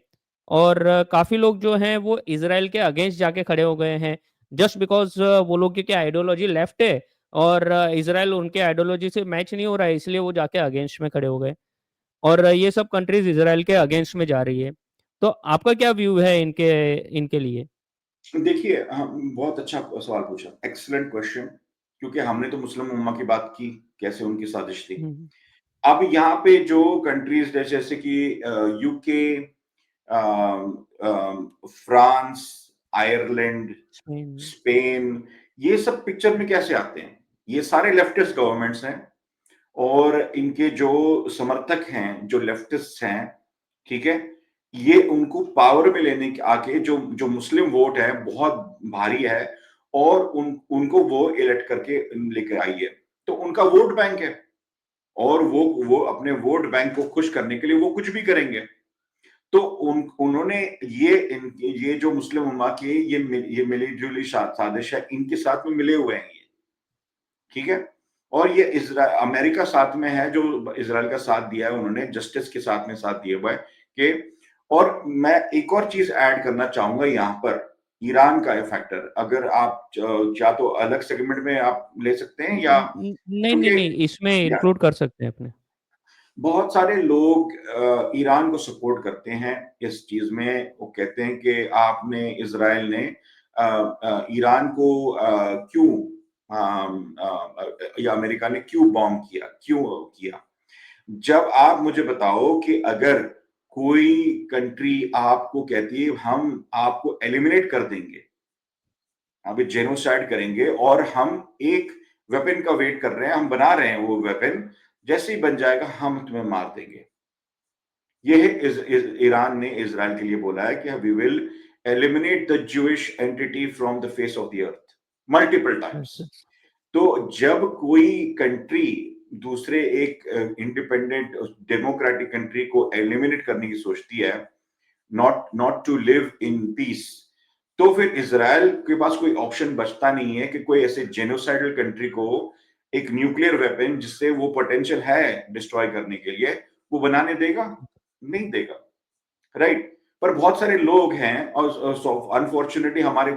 और काफ़ी लोग जो हैं वो इज़राइल के अगेंस्ट जाके खड़े हो गए हैं, जस्ट बिकॉज़ वो लोग की क्या आइडियोलॉजी लेफ्ट है, और इज़राइल उनके आइडियोलॉजी से मैच नहीं हो रहा है, इसलिए वो जाके अगेंस्ट में खड़े हो गए। और ये सब कंट्रीज़ इज़राइल के अगेंस्ट में जा रही है। तो आपका क्या व्यू है इनके इनके लिए? देखिए, बहुत अच्छा सवाल पूछा, एक्सीलेंट क्वेश्चन, क्योंकि हमने तो मुस्लिम उम्मा की बात की, कैसे उनकी साजिश थी। हुँ, अब यहाँ पे जो कंट्रीज जैसे कि UK, France, Ireland, Spain. Spain, ये सब पिक्चर में कैसे आते हैं? ये सारे लेफ्टिस्ट गवर्नमेंट्स हैं, और इनके जो समर्थक हैं, जो लेफ्टिस्ट हैं, ठीक है? ये उनको पावर में लेने के आके जो जो मुस्लिम वोट है बहुत भारी है, और उनको वो इलेक्ट करके लेके आई है। तो उनका वोट बैंक है, और वो अपने वोट बैंक को खुश करने के लिए वो कुछ भी करेंगे। तो उन्होंने ये जो मुस्लिम उम्मा की ये मिली-जुली साजिश है, इनके साथ में मिले हुए हैं ये, ठीक है? और ये अमेरिका साथ में है, जो इज़राइल का साथ दिया है उन्होंने, जस्टिस के साथ में साथ दिया हुआ है कि, और मैं एक और चीज़ ऐड करना चाहूँगा यहाँ पर, ईरान का ये फैक्टर, अगर आप चाहे तो अलग सेगमेंट में आप ले सकते हैं, या नहीं, नहीं, क्योंकि नहीं, इसमें या इंक्लूड कर सकते हैं अपने। बहुत सारे लोग ईरान को सपोर्ट करते हैं इस चीज़ में, वो कहते हैं कि आपने इज़राइल ने ईरान को क्यों या अमेरिका ने क्यों बॉम्ब किया, क्यों किया? जब आप मुझे बताओ कि अगर कोई कंट्री आपको कहती है हम आपको एलिमिनेट कर देंगे, अभी जेनोसाइड करेंगे, और हम एक वेपन का वेट कर रहे हैं, हम बना रहे हैं वो वेपन, जैसे ही बन जाएगा हम तुम्हें मार देंगे। ये ईरान ने इज़राइल के लिए बोला है कि we will eliminate the Jewish entity from the face of the earth multiple times. अच्छा। तो जब कोई कंट्री दूसरे एक इंडिपेंडेंट डेमोक्रेटिक कंट्री को एलिमिनेट करने की सोचती है, not not to live in peace, तो फिर इज़राइल के पास कोई ऑप्शन बचता नहीं है कि कोई ऐसे जेनोसाइडल कंट्री को एक न्यूक्लियर वेपन जिससे वो पोटेंशियल है डिस्ट्रॉय करने के लिए, वो बनाने देगा? नहीं देगा, राइट? पर बहुत सारे लोग हैं और अनफॉर्चुनेटली हमारे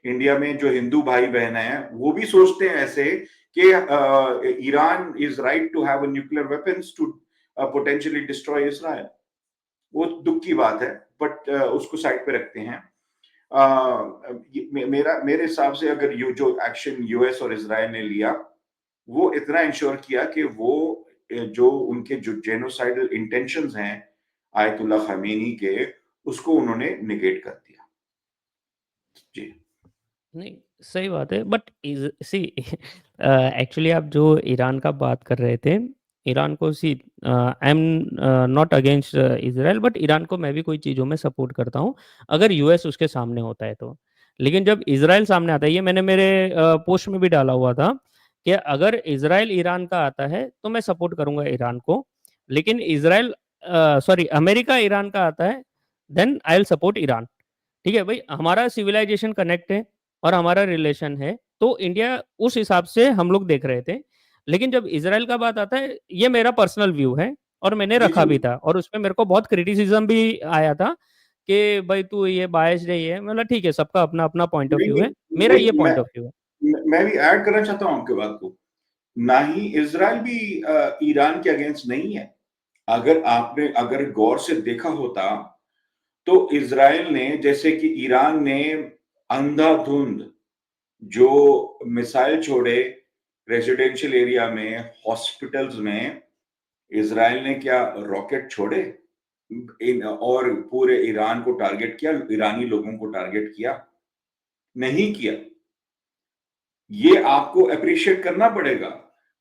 इंडिया में जो हिंदू भाई बहन हैं वो भी सोचते हैं ऐसे कि Iran is right to have nuclear weapons to potentially destroy Israel. वो दुख की बात है, बट उसको साइड पे रखते हैं। मेरे हिसाब से अगर जो एक्शन यूएस और इसराइल ने लिया वो इतना इंश्योर किया कि वो जो उनके जो जेनोसाइडल इंटेंशंस हैं आयतुल्ला खमीनी के, उसको उन्होंने निगेट कर दिया। जी। नहीं, सही बात है, बट इज सी एक्चुअली आप जो ईरान का बात कर रहे थे, ईरान को see I am not against Israel, but Iran को मैं भी कोई चीज़ों में सपोर्ट करता हूँ अगर यूएस उसके सामने होता है तो। लेकिन जब इसराइल सामने आता है, ये मैंने मेरे पोस्ट में भी डाला हुआ था कि अगर इसराइल ईरान का आता है तो मैं सपोर्ट करूंगा ईरान को, लेकिन इसराइल सॉरी अमेरिका ईरान का आता है then I will support Iran. ठीक है भाई, हमारा सिविलाइजेशन कनेक्ट है और हमारा रिलेशन है, तो इंडिया उस हिसाब से हम लोग देख रहे थे। लेकिन जब इसराइल का बात आता है, ये मेरा पर्सनल व्यू है और मैंने जी रखा जी। भी था, और उसमें मेरे को बहुत क्रिटिसिज्म भी आया था कि भाई तू ये बायस्ड है, ये मतलब ठीक है, सबका अपना अपना पॉइंट ऑफ नहीं व्यू है, नहीं मेरा ये नहीं, पॉइंट ऑफ व्यू है। मैं भी ऐड करना चाहता हूँ आपके बात को। ना ही इसराइल भी ईरान के अगेंस्ट नहीं है। अगर गौर से देखा होता तो इसराइल ने, जैसे कि ईरान ने अंधाधुंध जो मिसाइल छोड़े रेजिडेंशियल एरिया में, हॉस्पिटल्स में, इसराइल ने क्या रॉकेट छोड़े और पूरे ईरान को टारगेट किया, ईरानी लोगों को टारगेट किया? नहीं किया। ये आपको अप्रिशिएट करना पड़ेगा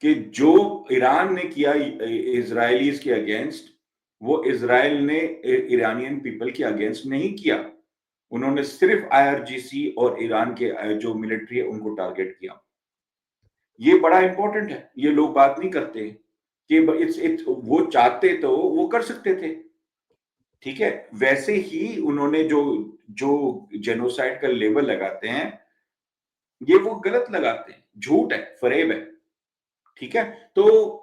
कि जो ईरान ने किया इजरायलीज के अगेंस्ट, वो इसराइल ने ईरानियन पीपल के अगेंस्ट नहीं किया। उन्होंने सिर्फ आईआरजीसी और ईरान के जो मिलिट्री है उनको टारगेट किया। ये बड़ा इंपॉर्टेंट है, ये लोग बात नहीं करते कि इट्स वो चाहते तो वो कर सकते थे। ठीक है, वैसे ही उन्होंने जो जो जेनोसाइड का लेबल लगाते हैं, ये वो गलत लगाते हैं, झूठ है, फरेब है। ठीक है, तो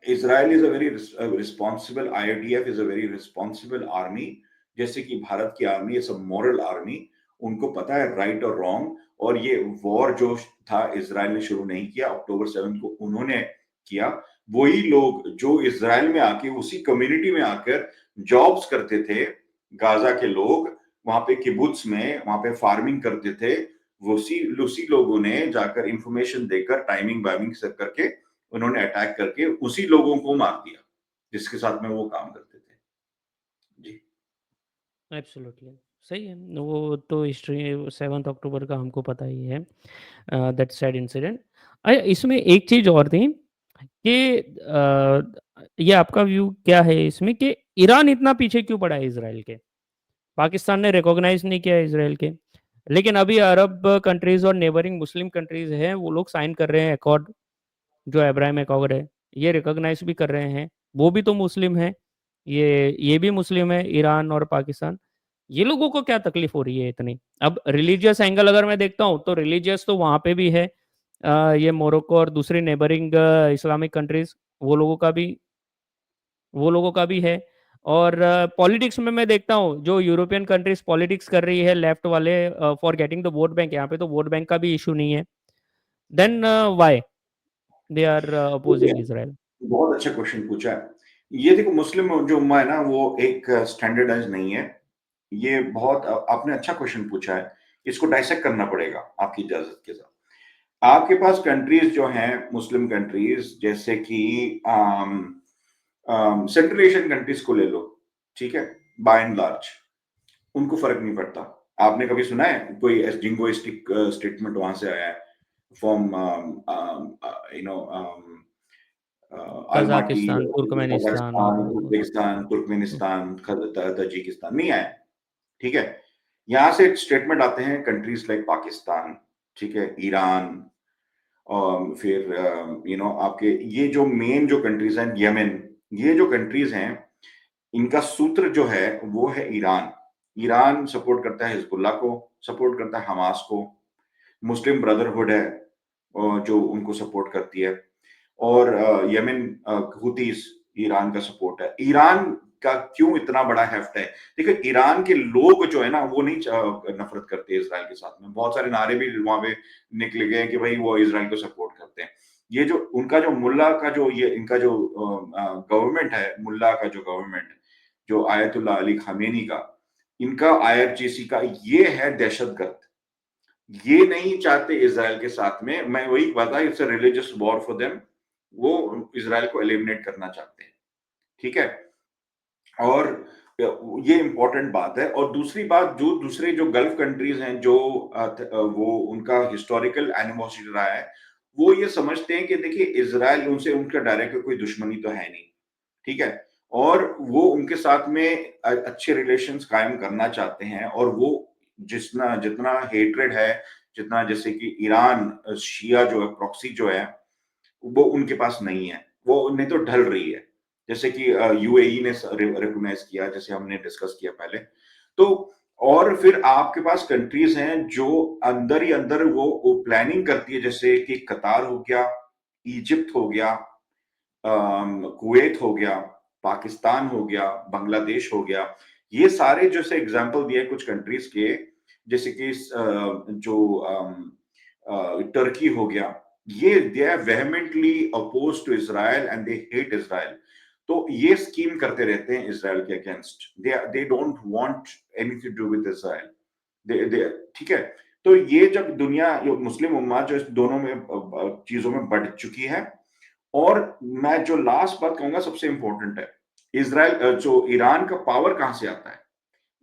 Israel is a very responsible, IDF is a very responsible army. जैसे कि भारत की army is a moral army. उनको पता है राइट और रॉन्ग, और ये वॉर जो था इसराइल ने शुरू नहीं किया, अक्टूबर 7 को उन्होंने किया। वही लोग जो इसराइल में आके उसी कम्युनिटी में आकर जॉब्स करते थे, गाजा के लोग वहां पे किबुत्स में वहां पे फार्मिंग करते थे, उसी उसी लोगों ने जाकर इंफॉर्मेशन देकर टाइमिंग वाइमिंग सब करके उन्होंने अटैक करके उसी लोगों को मार दिया जिसके साथ में वो काम करते थे। जी। एब्सोल्युटली सही है, वो तो हिस्ट्री 7 अक्टूबर का हमको पता ही है, दैट सैड इंसिडेंट। अच्छा, इसमें एक चीज़ और थी कि ये आपका व्यू क्या है इसमें कि ईरान इतना पीछे क्यों पड़ा है इसराइल के? पाकिस्तान ने रिकॉग्नाइज नहीं किया इसराइल के, लेकिन अभी अरब कंट्रीज और नेबरिंग मुस्लिम कंट्रीज हैं, वो लोग साइन कर रहे हैं अकॉर्ड, जो अब्राहम अकॉर्ड है, ये रिकॉग्नाइज भी कर रहे हैं। वो भी तो मुस्लिम है, ये भी मुस्लिम है, ईरान और पाकिस्तान। ये लोगों को क्या तकलीफ हो रही है इतनी? अब रिलीजियस एंगल अगर मैं देखता हूँ तो रिलीजियस तो वहाँ पे भी है, ये मोरक्को और दूसरी नेबरिंग इस्लामिक कंट्रीज, वो लोगों का भी वो लोगों का भी है। और पॉलिटिक्स में मैं देखता हूँ जो यूरोपियन कंट्रीज पॉलिटिक्स कर रही है लेफ्ट वाले, for getting the vote bank, यहाँ पे तो वोट बैंक का भी इशू नहीं है, देन व्हाई दे आर देखिए, अपोजिंग इसराइल? बहुत अच्छा क्वेश्चन पूछा है। ये देखो, मुस्लिम जो उम्मा है ना, वो एक स्टैंडर्डाइज नहीं है। ये बहुत आपने अच्छा क्वेश्चन पूछा है। इसको डाइसेक्ट करना पड़ेगा आपकी इजाजत के साथ। आपके पास कंट्रीज जो हैं, मुस्लिम कंट्रीज, जैसे कि सेंट्रल एशियन कंट्रीज को ले लो। ठीक है, बाय एंड लार्ज उनको फर्क नहीं पड़ता। आपने कभी सुना है कोई जिंगोइस्टिक स्टेटमेंट वहां से आया है from you know Almaty, Kazakhstan, Turkmenistan और कजाकिस्तान, उज्बेकिस्तान, तुर्कमेनिस्तान, ताजिकिस्तान नहीं आया? ठीक है, यहाँ से स्टेटमेंट आते हैं कंट्रीज लाइक पाकिस्तान, ठीक है, ईरान, और फिर आपके ये जो मेन जो कंट्रीज हैं, यमन, ये जो कंट्रीज हैं, इनका सूत्र जो है वो है ईरान। ईरान सपोर्ट करता है हिजबुल्लाह को, सपोर्ट करता है हमास को। मुस्लिम ब्रदरहुड है जो उनको सपोर्ट करती है। और यमन हुतीस ईरान का सपोर्ट है। ईरान का क्यों इतना बड़ा हेफ्ट है? देखिए, ईरान के लोग जो है ना, वो नहीं नफरत करते इज़राइल के साथ में। बहुत सारे नारे भी वहाँ पे निकल गए कि भाई वो इज़राइल को सपोर्ट करते हैं। ये जो उनका जो मुल्ला का जो ये इनका जो गवर्नमेंट है, मुल्ला का जो गवर्नमेंट, जो आयतुल्लाह अली खामेनी का, इनका आईआरजीसी का, ये है दहशतगर्द। ये नहीं चाहते इज़राइल के साथ में। मैं वही बताया, it's a religious war for them. वो इज़राइल को एलिमिनेट करना चाहते हैं। ठीक है? और ये इंपॉर्टेंट बात है। और दूसरी बात, जो दूसरे जो गल्फ कंट्रीज हैं, जो वो उनका हिस्टोरिकल एनिमोसिटी रहा है, वो ये समझते हैं कि देखिए, इज़राइल उनसे, उनका डायरेक्ट कोई दुश्मनी तो है नहीं। ठीक है? और वो उनके साथ में अच्छे रिलेशंस कायम करना चाहते हैं। और वो जितना जितना हेट्रेड है, जितना जैसे कि ईरान शिया जो है, प्रॉक्सी जो है, वो उनके पास नहीं है। वो नहीं तो ढल रही है। जैसे कि यूएई ने रिकॉग्नाइज किया, जैसे हमने डिस्कस किया पहले। तो और फिर आपके पास कंट्रीज हैं जो अंदर ही अंदर वो प्लानिंग करती है, जैसे कि कतार हो गया, इजिप्ट हो गया, कुवैत हो गया, पाकिस्तान हो गया, बांग्लादेश हो गया। ये सारे जैसे एग्जांपल दिए कुछ कंट्रीज के, जैसे कि टर्की हो गया, ये they are vehemently oppose to Israel and they hate Israel. तो ये स्कीम करते रहते हैं इज़राइल के against. They don't want anything to do with Israel. They ठीक है? तो ये जब दुनिया, जो मुस्लिम उम्मा जो इस दोनों में चीजों में बढ़ चुकी है। और मैं जो लास्ट बात कहूंगा सबसे इंपॉर्टेंट है, इज़राइल जो ईरान का पावर कहां से आता है?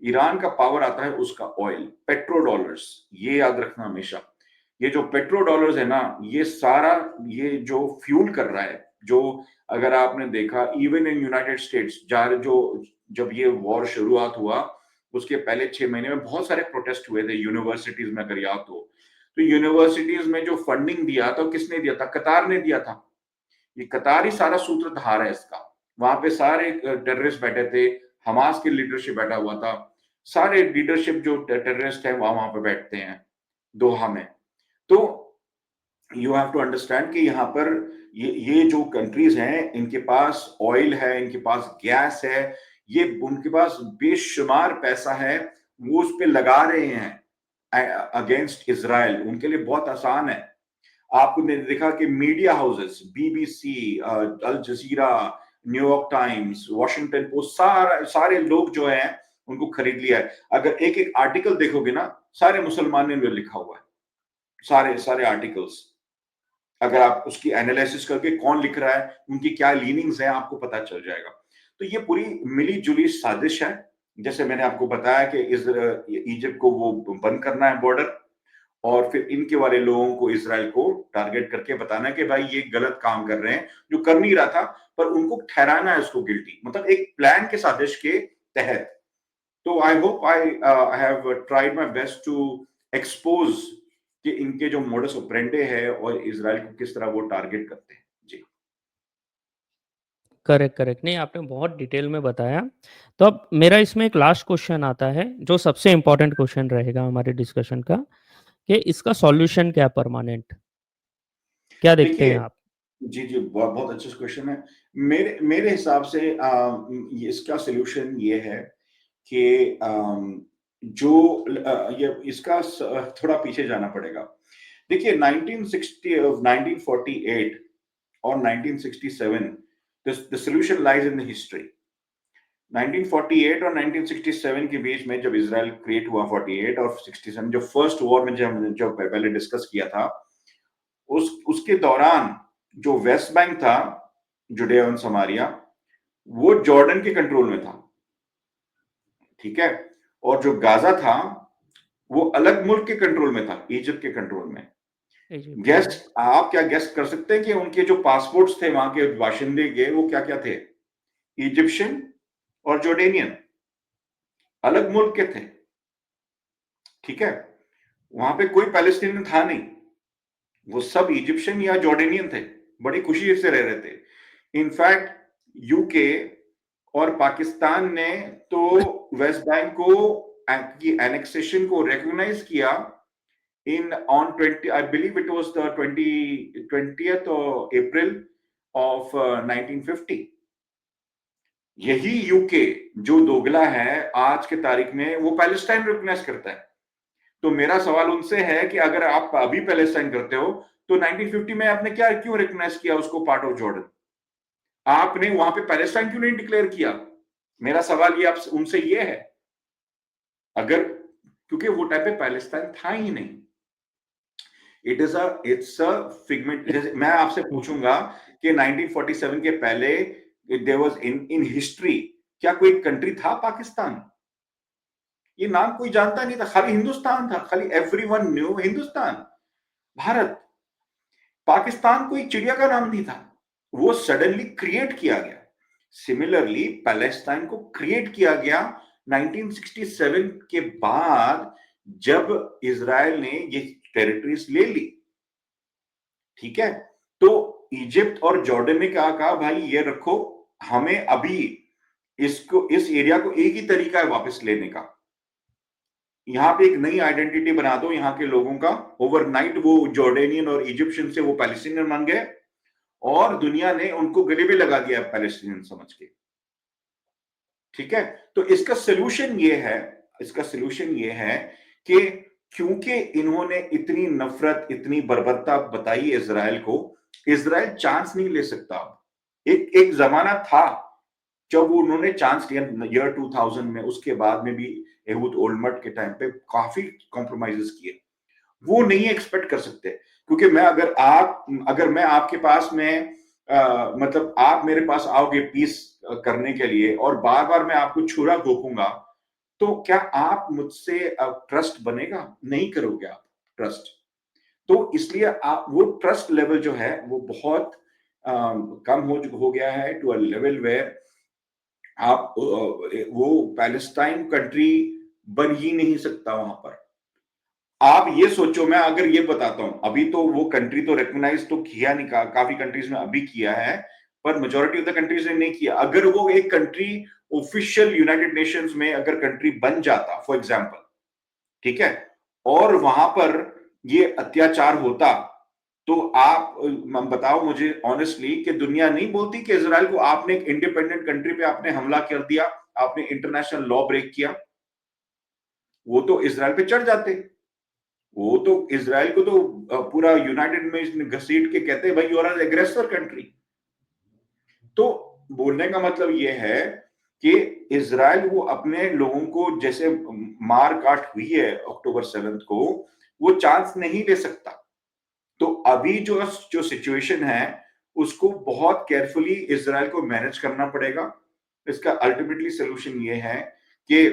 ईरान का पावर आता है उसका ऑयल, पेट्रो डॉलर्स। ये याद रखना हमेशा। ये जो पेट्रो डॉलर्स है ना, ये सारा, ये जो फ्यूल कर रहा है, जो, अगर आपने देखा इवन इन यूनाइटेड स्टेट्स, जहाँ जो जब ये वॉर शुरुआत हुआ, उसके पहले 6 महीने में बहुत सारे प्रोटेस्ट हुए थे यूनिवर्सिटीज में, अगर याद हो। तो यूनिवर्सिटीज में जो फंडिंग दिया था, किसने दिया था? कतार ने दिया था। ये कतार ही सारा सूत्रधार है इसका। वहां पे सारे टेररिस्ट बैठे थे, हमास की लीडरशिप बैठा हुआ था। सारे लीडरशिप जो टेररिस्ट है वहां वहां पे बैठते हैं, दोहा में। तो यू हैव टू अंडरस्टैंड कि यहाँ पर ये जो कंट्रीज हैं, इनके पास ऑयल है, इनके पास गैस है, ये उनके पास बेशुमार पैसा है, वो उस पे लगा रहे हैं अगेंस्ट इज़राइल। उनके लिए बहुत आसान है। आपने देखा कि मीडिया हाउसेस, बीबीसी, अल जजीरा, न्यूयॉर्क टाइम्स, वॉशिंगटन पोस्ट, सारे लोग जो हैं, उनको खरीद लिया है। अगर एक एक आर्टिकल देखोगे ना, सारे मुसलमान ने लिखा हुआ है, सारे सारे आर्टिकल्स। अगर आप उसकी एनालिसिस करके कौन लिख रहा है, उनकी क्या लीनिंग्स है, आपको पता चल जाएगा। तो ये पूरी मिली जुली साजिश है। जैसे मैंने आपको बताया कि इजिप्ट को वो बंद करना है बॉर्डर, और फिर इनके वाले लोगों को, इसराइल को टारगेट करके बताना कि भाई ये गलत काम कर रहे हैं, जो कर नहीं रहा था, पर उनको ठहराना है उसको गिल्टी, मतलब एक प्लान के साजिश के तहत। तो I hope I have tried my best to expose कि इनके जो मोडस ऑपरेंडे है और इसराइल को किस तरह वो टारगेट करते हैं। जी। Correct, correct. नहीं, आपने बहुत डिटेल में बताया। तो अब मेरा इसमें एक लास्ट क्वेश्चन आता है, जो सबसे इम्पोर्टेंट क्वेश्चन रहेगा हमारे डिस्कशन का, कि इसका सॉल्यूशन क्या परमानेंट, क्या देखते हैं देखिए, आप? जी जी, बहुत बहुत अच्छा क्वेश्चन है। मेरे मेरे हिसाब से इसका सोल्यूशन ये है कि ये इसका थोड़ा पीछे जाना पड़ेगा। देखिए, 1960 1948 और 1967, the solution lies in the history. 1948 और 1967 के बीच में, जब इसराइल क्रिएट हुआ, 48 और 67, जो फर्स्ट वॉर में, जब पहले डिस्कस किया था, उसके दौरान जो वेस्ट बैंक था, जुडेया और समारिया, वो जॉर्डन के कंट्रोल में था। ठीक है? और जो गाजा था, वो अलग मुल्क के कंट्रोल में था, इजिप्ट के कंट्रोल में। इजिप्ट, हाँ। गेस्ट आप क्या गेस्ट कर सकते हैं कि उनके जो पासपोर्ट्स थे वहां के बाशिंदे के, वो क्या क्या थे? इजिप्शियन और जॉर्डेनियन, अलग मुल्क के थे। ठीक है? वहां पे कोई पैलेस्टीनियन था नहीं, वो सब इजिप्शियन या जॉर्डेनियन थे। बड़ी खुशी से रह रहे थे। इनफैक्ट यूके और पाकिस्तान ने तो वेस्ट बैंक को की एनेक्सेशन को रिकॉग्नाइज किया in on 20, I believe it was the 20th April of 1950। यही यूके जो दोगला है आज के तारीख में, वो पैलेस्टाइन रिकॉग्नाइज करता है। तो मेरा सवाल उनसे है कि अगर आप अभी पैलेस्टाइन करते हो तो 1950 में आपने क्या क्यों रिकॉग्नाइज किया उसको पार्ट ऑफ जॉर्डन? आपने वहां पे पैलेस्टाइन क्यों नहीं डिक्लेयर किया? मेरा सवाल ये आप उनसे ये है। अगर, क्योंकि वो टाइप पे पैलेस्टाइन था ही नहीं। It's a figment. जैसे मैं आपसे पूछूंगा कि 1947 के पहले देयर वाज इन हिस्ट्री, क्या कोई कंट्री था पाकिस्तान? ये नाम कोई जानता नहीं था, खाली हिंदुस्तान था, खाली एवरीवन न्यू हिंदुस्तान, भारत। पाकिस्तान कोई चिड़िया का नाम नहीं था, वो सडनली क्रिएट किया गया। सिमिलरली पैलेस्टाइन को क्रिएट किया गया 1967 के बाद, जब इजराइल ने ये टेरिटरीज ले ली। ठीक है, तो इजिप्ट और जॉर्डन ने कहा भाई ये रखो, हमें अभी इसको, इस एरिया को एक ही तरीका है वापस लेने का, यहाँ पे एक नई आइडेंटिटी बना दो यहाँ के लोगों का। ओवरनाइट वो जॉर्डेनियन और इजिप्शियन से वो पैलेस्टीनियन बन गए, और दुनिया ने उनको गले भी लगा दिया पैलेस्टीनियन समझ के। ठीक है, तो इसका सोल्यूशन ये है, इसका सोल्यूशन ये है कि क्योंकि इन्होंने इतनी नफरत, इतनी बर्बरता बताई इजराइल को, इजराइल चांस नहीं ले सकता। एक एक जमाना था जब उन्होंने चांस लिया ईयर 2000 में, उसके बाद में भी एहूद ओलमर्ट के टाइम पे काफी कॉम्प्रोमाइजेस किए। वो नहीं एक्सपेक्ट कर सकते, क्योंकि अगर मैं आपके पास में मतलब आप मेरे पास आओगे पीस करने के लिए, और बार बार मैं आपको छुरा घोंपूंगा, तो क्या आप मुझसे ट्रस्ट बनेगा? नहीं करोगे आप ट्रस्ट। तो इसलिए आप वो ट्रस्ट लेवल जो है वो बहुत कम हो गया है, टू अ लेवल वेयर आप वो पैलेस्टाइन कंट्री बन ही नहीं सकता वहां पर। आप ये सोचो, मैं अगर ये बताता हूं, अभी तो वो कंट्री तो रिकॉग्नाइज तो किया नहीं, काफी कंट्रीज में अभी किया है, पर मेजोरिटी ऑफ द कंट्रीज ने नहीं किया। अगर वो एक कंट्री ऑफिशियल यूनाइटेड नेशंस में अगर कंट्री बन जाता फॉर एग्जांपल, ठीक है, और वहां पर ये अत्याचार होता, तो आप बताओ मुझे ऑनेस्टली कि दुनिया नहीं बोलती कि इजराइल को आपने एक इंडिपेंडेंट कंट्री पे आपने हमला कर दिया, आपने इंटरनेशनल लॉ ब्रेक किया? वो तो इजराइल पे चढ़ जाते। वो तो इजराइल को तो पूरा यूनाइटेड में घसीट के कहते हैं भाई यू आर एग्रेसर कंट्री। तो बोलने का मतलब ये है कि इजराइल वो अपने लोगों को जैसे मार काट हुई है अक्टूबर 7 को, वो चांस नहीं ले सकता। तो अभी जो जो सिचुएशन है उसको बहुत केयरफुली इजराइल को मैनेज करना पड़ेगा। इसका अल्टीमेटली सोल्यूशन ये है कि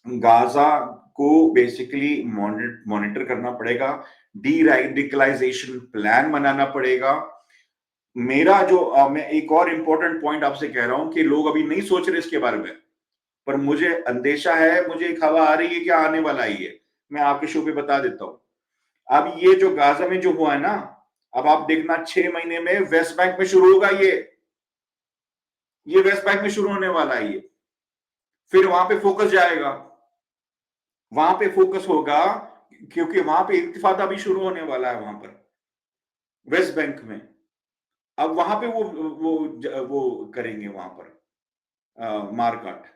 गाजा को बेसिकली मॉनिटर करना पड़ेगा, डी रेडिकलाइजेशन प्लान बनाना पड़ेगा। मेरा जो मैं एक और इंपॉर्टेंट पॉइंट आपसे कह रहा हूं कि लोग अभी नहीं सोच रहे इसके बारे में, पर मुझे अंदेशा है, मुझे एक हवा आ रही है कि आने वाला ही है। मैं आपके शो पे बता देता हूं। अब ये जो गाजा में जो हुआ है ना, अब आप देखना 6 महीने में वेस्ट बैंक में शुरू होगा ये वेस्ट बैंक में शुरू होने वाला है ये। फिर वहां पे फोकस जाएगा, वहां पे फोकस होगा, क्योंकि वहां पे इंतिफादा भी शुरू होने वाला है वहां पर वेस्ट बैंक में। अब वहां पे वो करेंगे वहां पर मारकाट।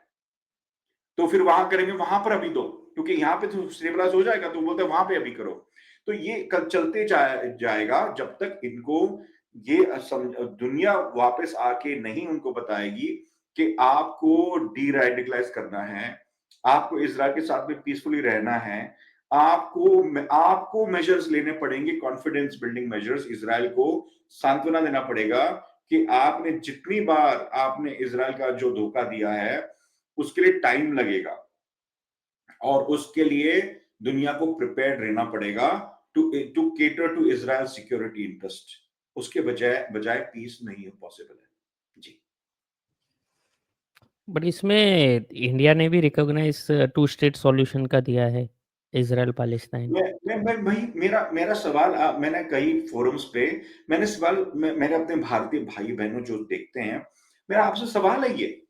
तो फिर वहां करेंगे, वहां पर अभी दो, क्योंकि यहाँ पे तो स्टेबलाइज हो जाएगा, तो बोलते हैं वहां पे अभी करो। तो ये कल चलते जाएगा जब तक इनको ये दुनिया वापस आके नहीं उनको बताएगी कि आपको डी रेडिकलाइज करना है, आपको इजराइल के साथ में पीसफुली रहना है, आपको मेजर्स लेने पड़ेंगे, कॉन्फिडेंस बिल्डिंग मेजर्स। इजराइल को सांत्वना देना पड़ेगा कि आपने जितनी बार आपने इजराइल का जो धोखा दिया है उसके लिए टाइम लगेगा, और उसके लिए दुनिया को प्रिपेयर्ड रहना पड़ेगा to to cater to Israel security interest. उसके बजाय बजाय पीस नहीं पॉसिबल है जी। बट इसमें इंडिया ने भी रिकॉग्नाइज टू स्टेट सॉल्यूशन का दिया है, इजराइल पैलेस्टाइन। मैं भाई, मेरा मेरा सवाल मैंने कई फोरम्स पे मैंने सवाल मैंने अपने भारतीय भाई बहनों जो देखते हैं, मेरा आपसे सवाल है ये,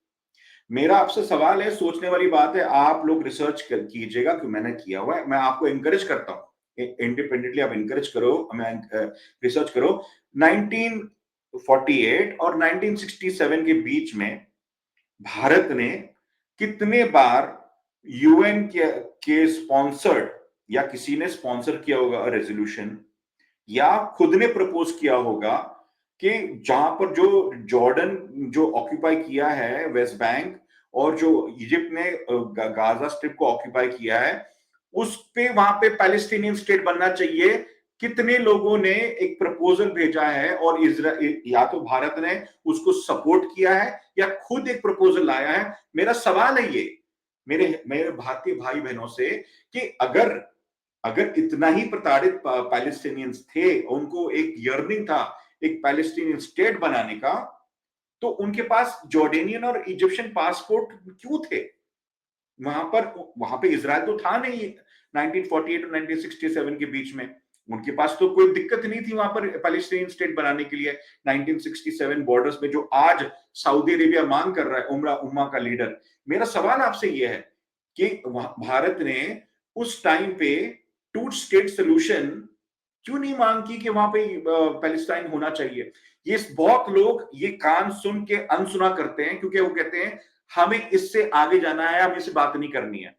मेरा आपसे सवाल है, सोचने वाली बात है। आप लोग रिसर्च कीजिएगा कि मैंने किया हुआ है, मैं आपको इंकरेज करता हूँ इंडिपेंडेंटली, आप इंकरेज करो, मैं रिसर्च करो। 1948 और 1967 के बीच में भारत ने कितने बार यूएन के स्पॉन्सर्ड या किसी ने स्पॉन्सर किया होगा रेजोल्यूशन, या खुद ने प्रपोज किया होगा कि जहां पर जो जॉर्डन जो ऑक्यूपाई किया है वेस्ट बैंक, और जो इजिप्ट ने गाजा स्ट्रिप को ऑक्यूपाई किया है, उस पे वहां पे पैलेस्टीनियन स्टेट बनना चाहिए। कितने लोगों ने एक प्रपोजल भेजा है, और इजराइल या तो भारत ने उसको सपोर्ट किया है या खुद एक प्रपोजल लाया है। मेरा सवाल है ये मेरे मेरे भारतीय भाई बहनों से, कि अगर अगर इतना ही प्रताड़ित पैलेस्टीनियंस थे, उनको एक यर्निंग था एक पैलेस्टीनियन स्टेट बनाने का, तो उनके पास जॉर्डेनियन और इजिप्शियन पासपोर्ट क्यों थे? वहां पे इसराइल तो था नहीं 1948 और 1967 के बीच में। उनके पास तो कोई दिक्कत नहीं थी वहां पर पैलेस्टीनियन स्टेट बनाने के लिए। 1967 बॉर्डर्स में जो आज सऊदी अरेबिया मांग कर रहा है, उमरा उम्मा का लीडर। मेरा सवाल आपसे यह है कि भारत ने उस टाइम पे टू स्टेट सोल्यूशन क्यों नहीं मांग की कि वहां पे पैलेस्टाइन होना चाहिए? ये बहुत लोग ये कान सुन के अनसुना करते हैं, क्योंकि वो कहते हैं हमें इससे आगे जाना है, हमें इससे बात नहीं करनी है।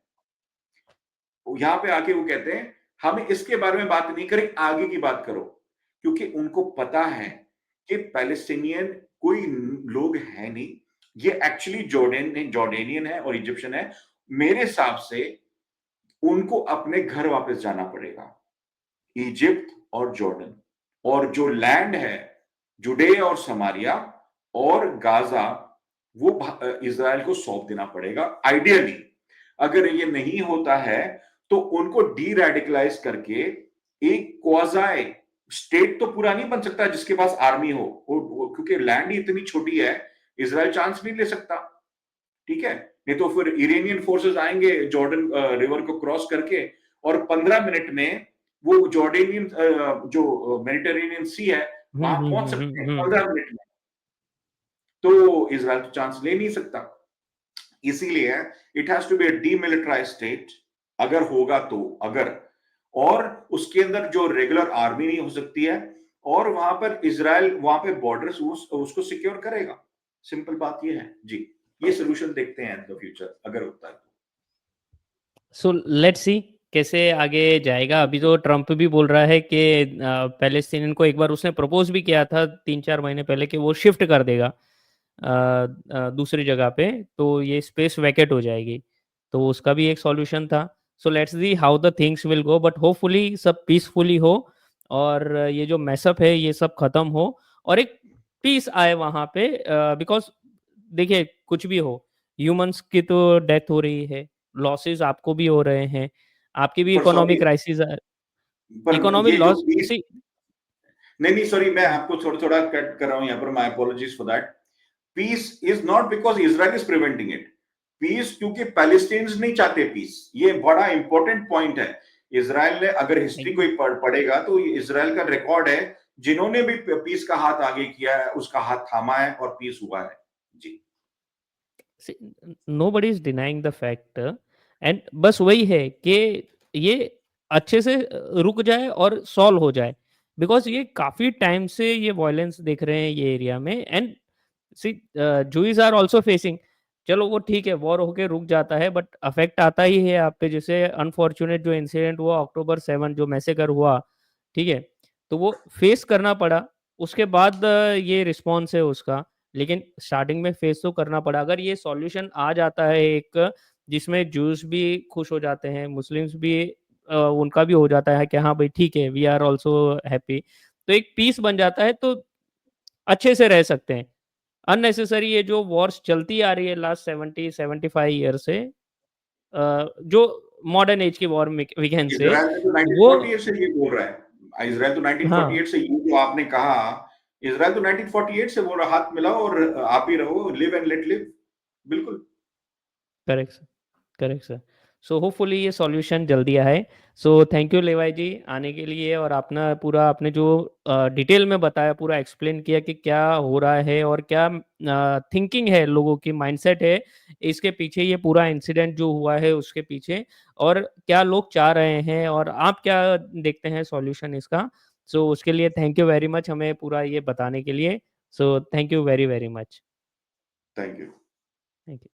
यहां पे आके वो कहते हैं हमें इसके बारे में बात नहीं करें, आगे की बात करो। क्योंकि उनको पता है कि पैलेस्टीनियन कोई लोग है नहीं, ये एक्चुअली जॉर्डेनियन है और इजिप्शियन है। मेरे हिसाब से उनको अपने घर वापस जाना पड़ेगा, इजिप्ट और जॉर्डन, और जो लैंड है जुडे और समारिया और गाजा, वो इज़राइल को सौंप देना पड़ेगा आइडियली। अगर ये नहीं होता है तो उनको डी रेडिकलाइज करके एक क्वाजाई स्टेट तो पूरा नहीं बन सकता जिसके पास आर्मी हो, क्योंकि लैंड ही इतनी छोटी है, इज़राइल चांस नहीं ले सकता। ठीक है, नहीं तो फिर इरानियन फोर्सेस आएंगे जॉर्डन रिवर को क्रॉस करके, और 15 मिनट में वो जॉर्डेनियन जो मेडिटेरेनियन सी है वहां पहुंच सकते हैं 15 मिनट में। तो इसराइल तो चांस ले नहीं सकता। इसीलिए it has to be a demilitarised state, अगर होगा तो, अगर, और उसके अंदर जो रेगुलर आर्मी नहीं हो सकती है, और वहां पर इसराइल वहां पे बॉर्डर्स उसको सिक्योर करेगा। सिंपल बात ये है जी। ये सोल्यूशन देखते हैं इन द फ्यूचर अगर होता है तो। सो लेट्स सी कैसे आगे जाएगा। अभी तो ट्रम्प भी बोल रहा है कि पैलेस्टीनियन को एक बार उसने प्रपोज भी किया था 3-4 महीने पहले कि वो शिफ्ट कर देगा दूसरी जगह पे, तो ये स्पेस वैकेट हो जाएगी। तो उसका भी एक सॉल्यूशन था। So let's see how the things will go, but hopefully सब पीसफुली हो, और ये जो मैसअप है ये सब खत्म हो, और एक पीस आए वहाँ पे। बिकॉज़ देखिए कुछ भी हो, ह्यूमन्स की तो डेथ हो रही है, लॉसेस आपको भी हो रहे हैं, आपकी भी पर इकोनॉमिक सॉरी, क्राइसिस है, पर इकोनॉमिक ये जो लॉस पीस, सी। नहीं नहीं सॉरी, मैं आपको थोड़ा थोड़ा कट कर रहा हूं यहाँ पर, my apologies for that. Peace is not because Israel is preventing it. Peace क्योंकि पैलेस्टीनियंस नहीं चाहते पीस। ये बड़ा इंपॉर्टेंट पॉइंट है। इजराइल ने, अगर हिस्ट्री कोई पढ़ेगा तो इजराइल का रिकॉर्ड है, जिन्होंने भी पीस का हाथ आगे किया है उसका हाथ थामा है और पीस हुआ है जी। Nobody is denying the fact, and बस वही है कि ये अच्छे से रुक जाए और सॉल्व हो जाए, बिकॉज ये काफी टाइम से ये वायलेंस देख रहे हैं ये एरिया में। And see Jews are also facing, चलो वो ठीक है वॉर होके रुक जाता है, बट अफेक्ट आता ही है आप पे। जैसे अनफॉर्चुनेट जो इंसिडेंट हुआ October 7 जो मैसेकर हुआ, ठीक है, तो वो फेस करना पड़ा। उसके बाद ये रिस्पॉन्स है उसका, लेकिन स्टार्टिंग में फेस तो करना पड़ा। अगर ये सॉल्यूशन आ जाता है एक, जिसमें जूस भी खुश हो जाते हैं, मुस्लिम्स भी उनका भी हो जाता है कि हाँ भाई ठीक है वी आर ऑल्सो हैप्पी, तो एक पीस बन जाता है, तो अच्छे से रह सकते हैं। अननेसेसरी ये जो वॉर्स चलती आ रही है लास्ट 70-75 ईयर से, जो मॉडर्न एज की war we can say, Israel तो वो 1948 से ये बोल रहा है। इजराइल तो हाँ 1948 से, ये जो आपने कहा, इजराइल तो 1948 से बोल रहा हाथ मिलाओ और आप ही रहो, लिव एंड लेट लिव। बिल्कुल। Correct sir, correct sir. So hopefully ये सॉल्यूशन जल्दी आए। सो थैंक यू लेवाई जी आने के लिए, और अपना पूरा आपने जो डिटेल में बताया, पूरा एक्सप्लेन किया कि क्या हो रहा है और क्या थिंकिंग है लोगों की, माइंडसेट है इसके पीछे, ये पूरा इंसिडेंट जो हुआ है उसके पीछे, और क्या लोग चाह रहे हैं और आप क्या देखते हैं सॉल्यूशन इसका। सो उसके लिए थैंक यू वेरी मच हमें पूरा ये बताने के लिए। So thank you very very much. Thank you. Thank you.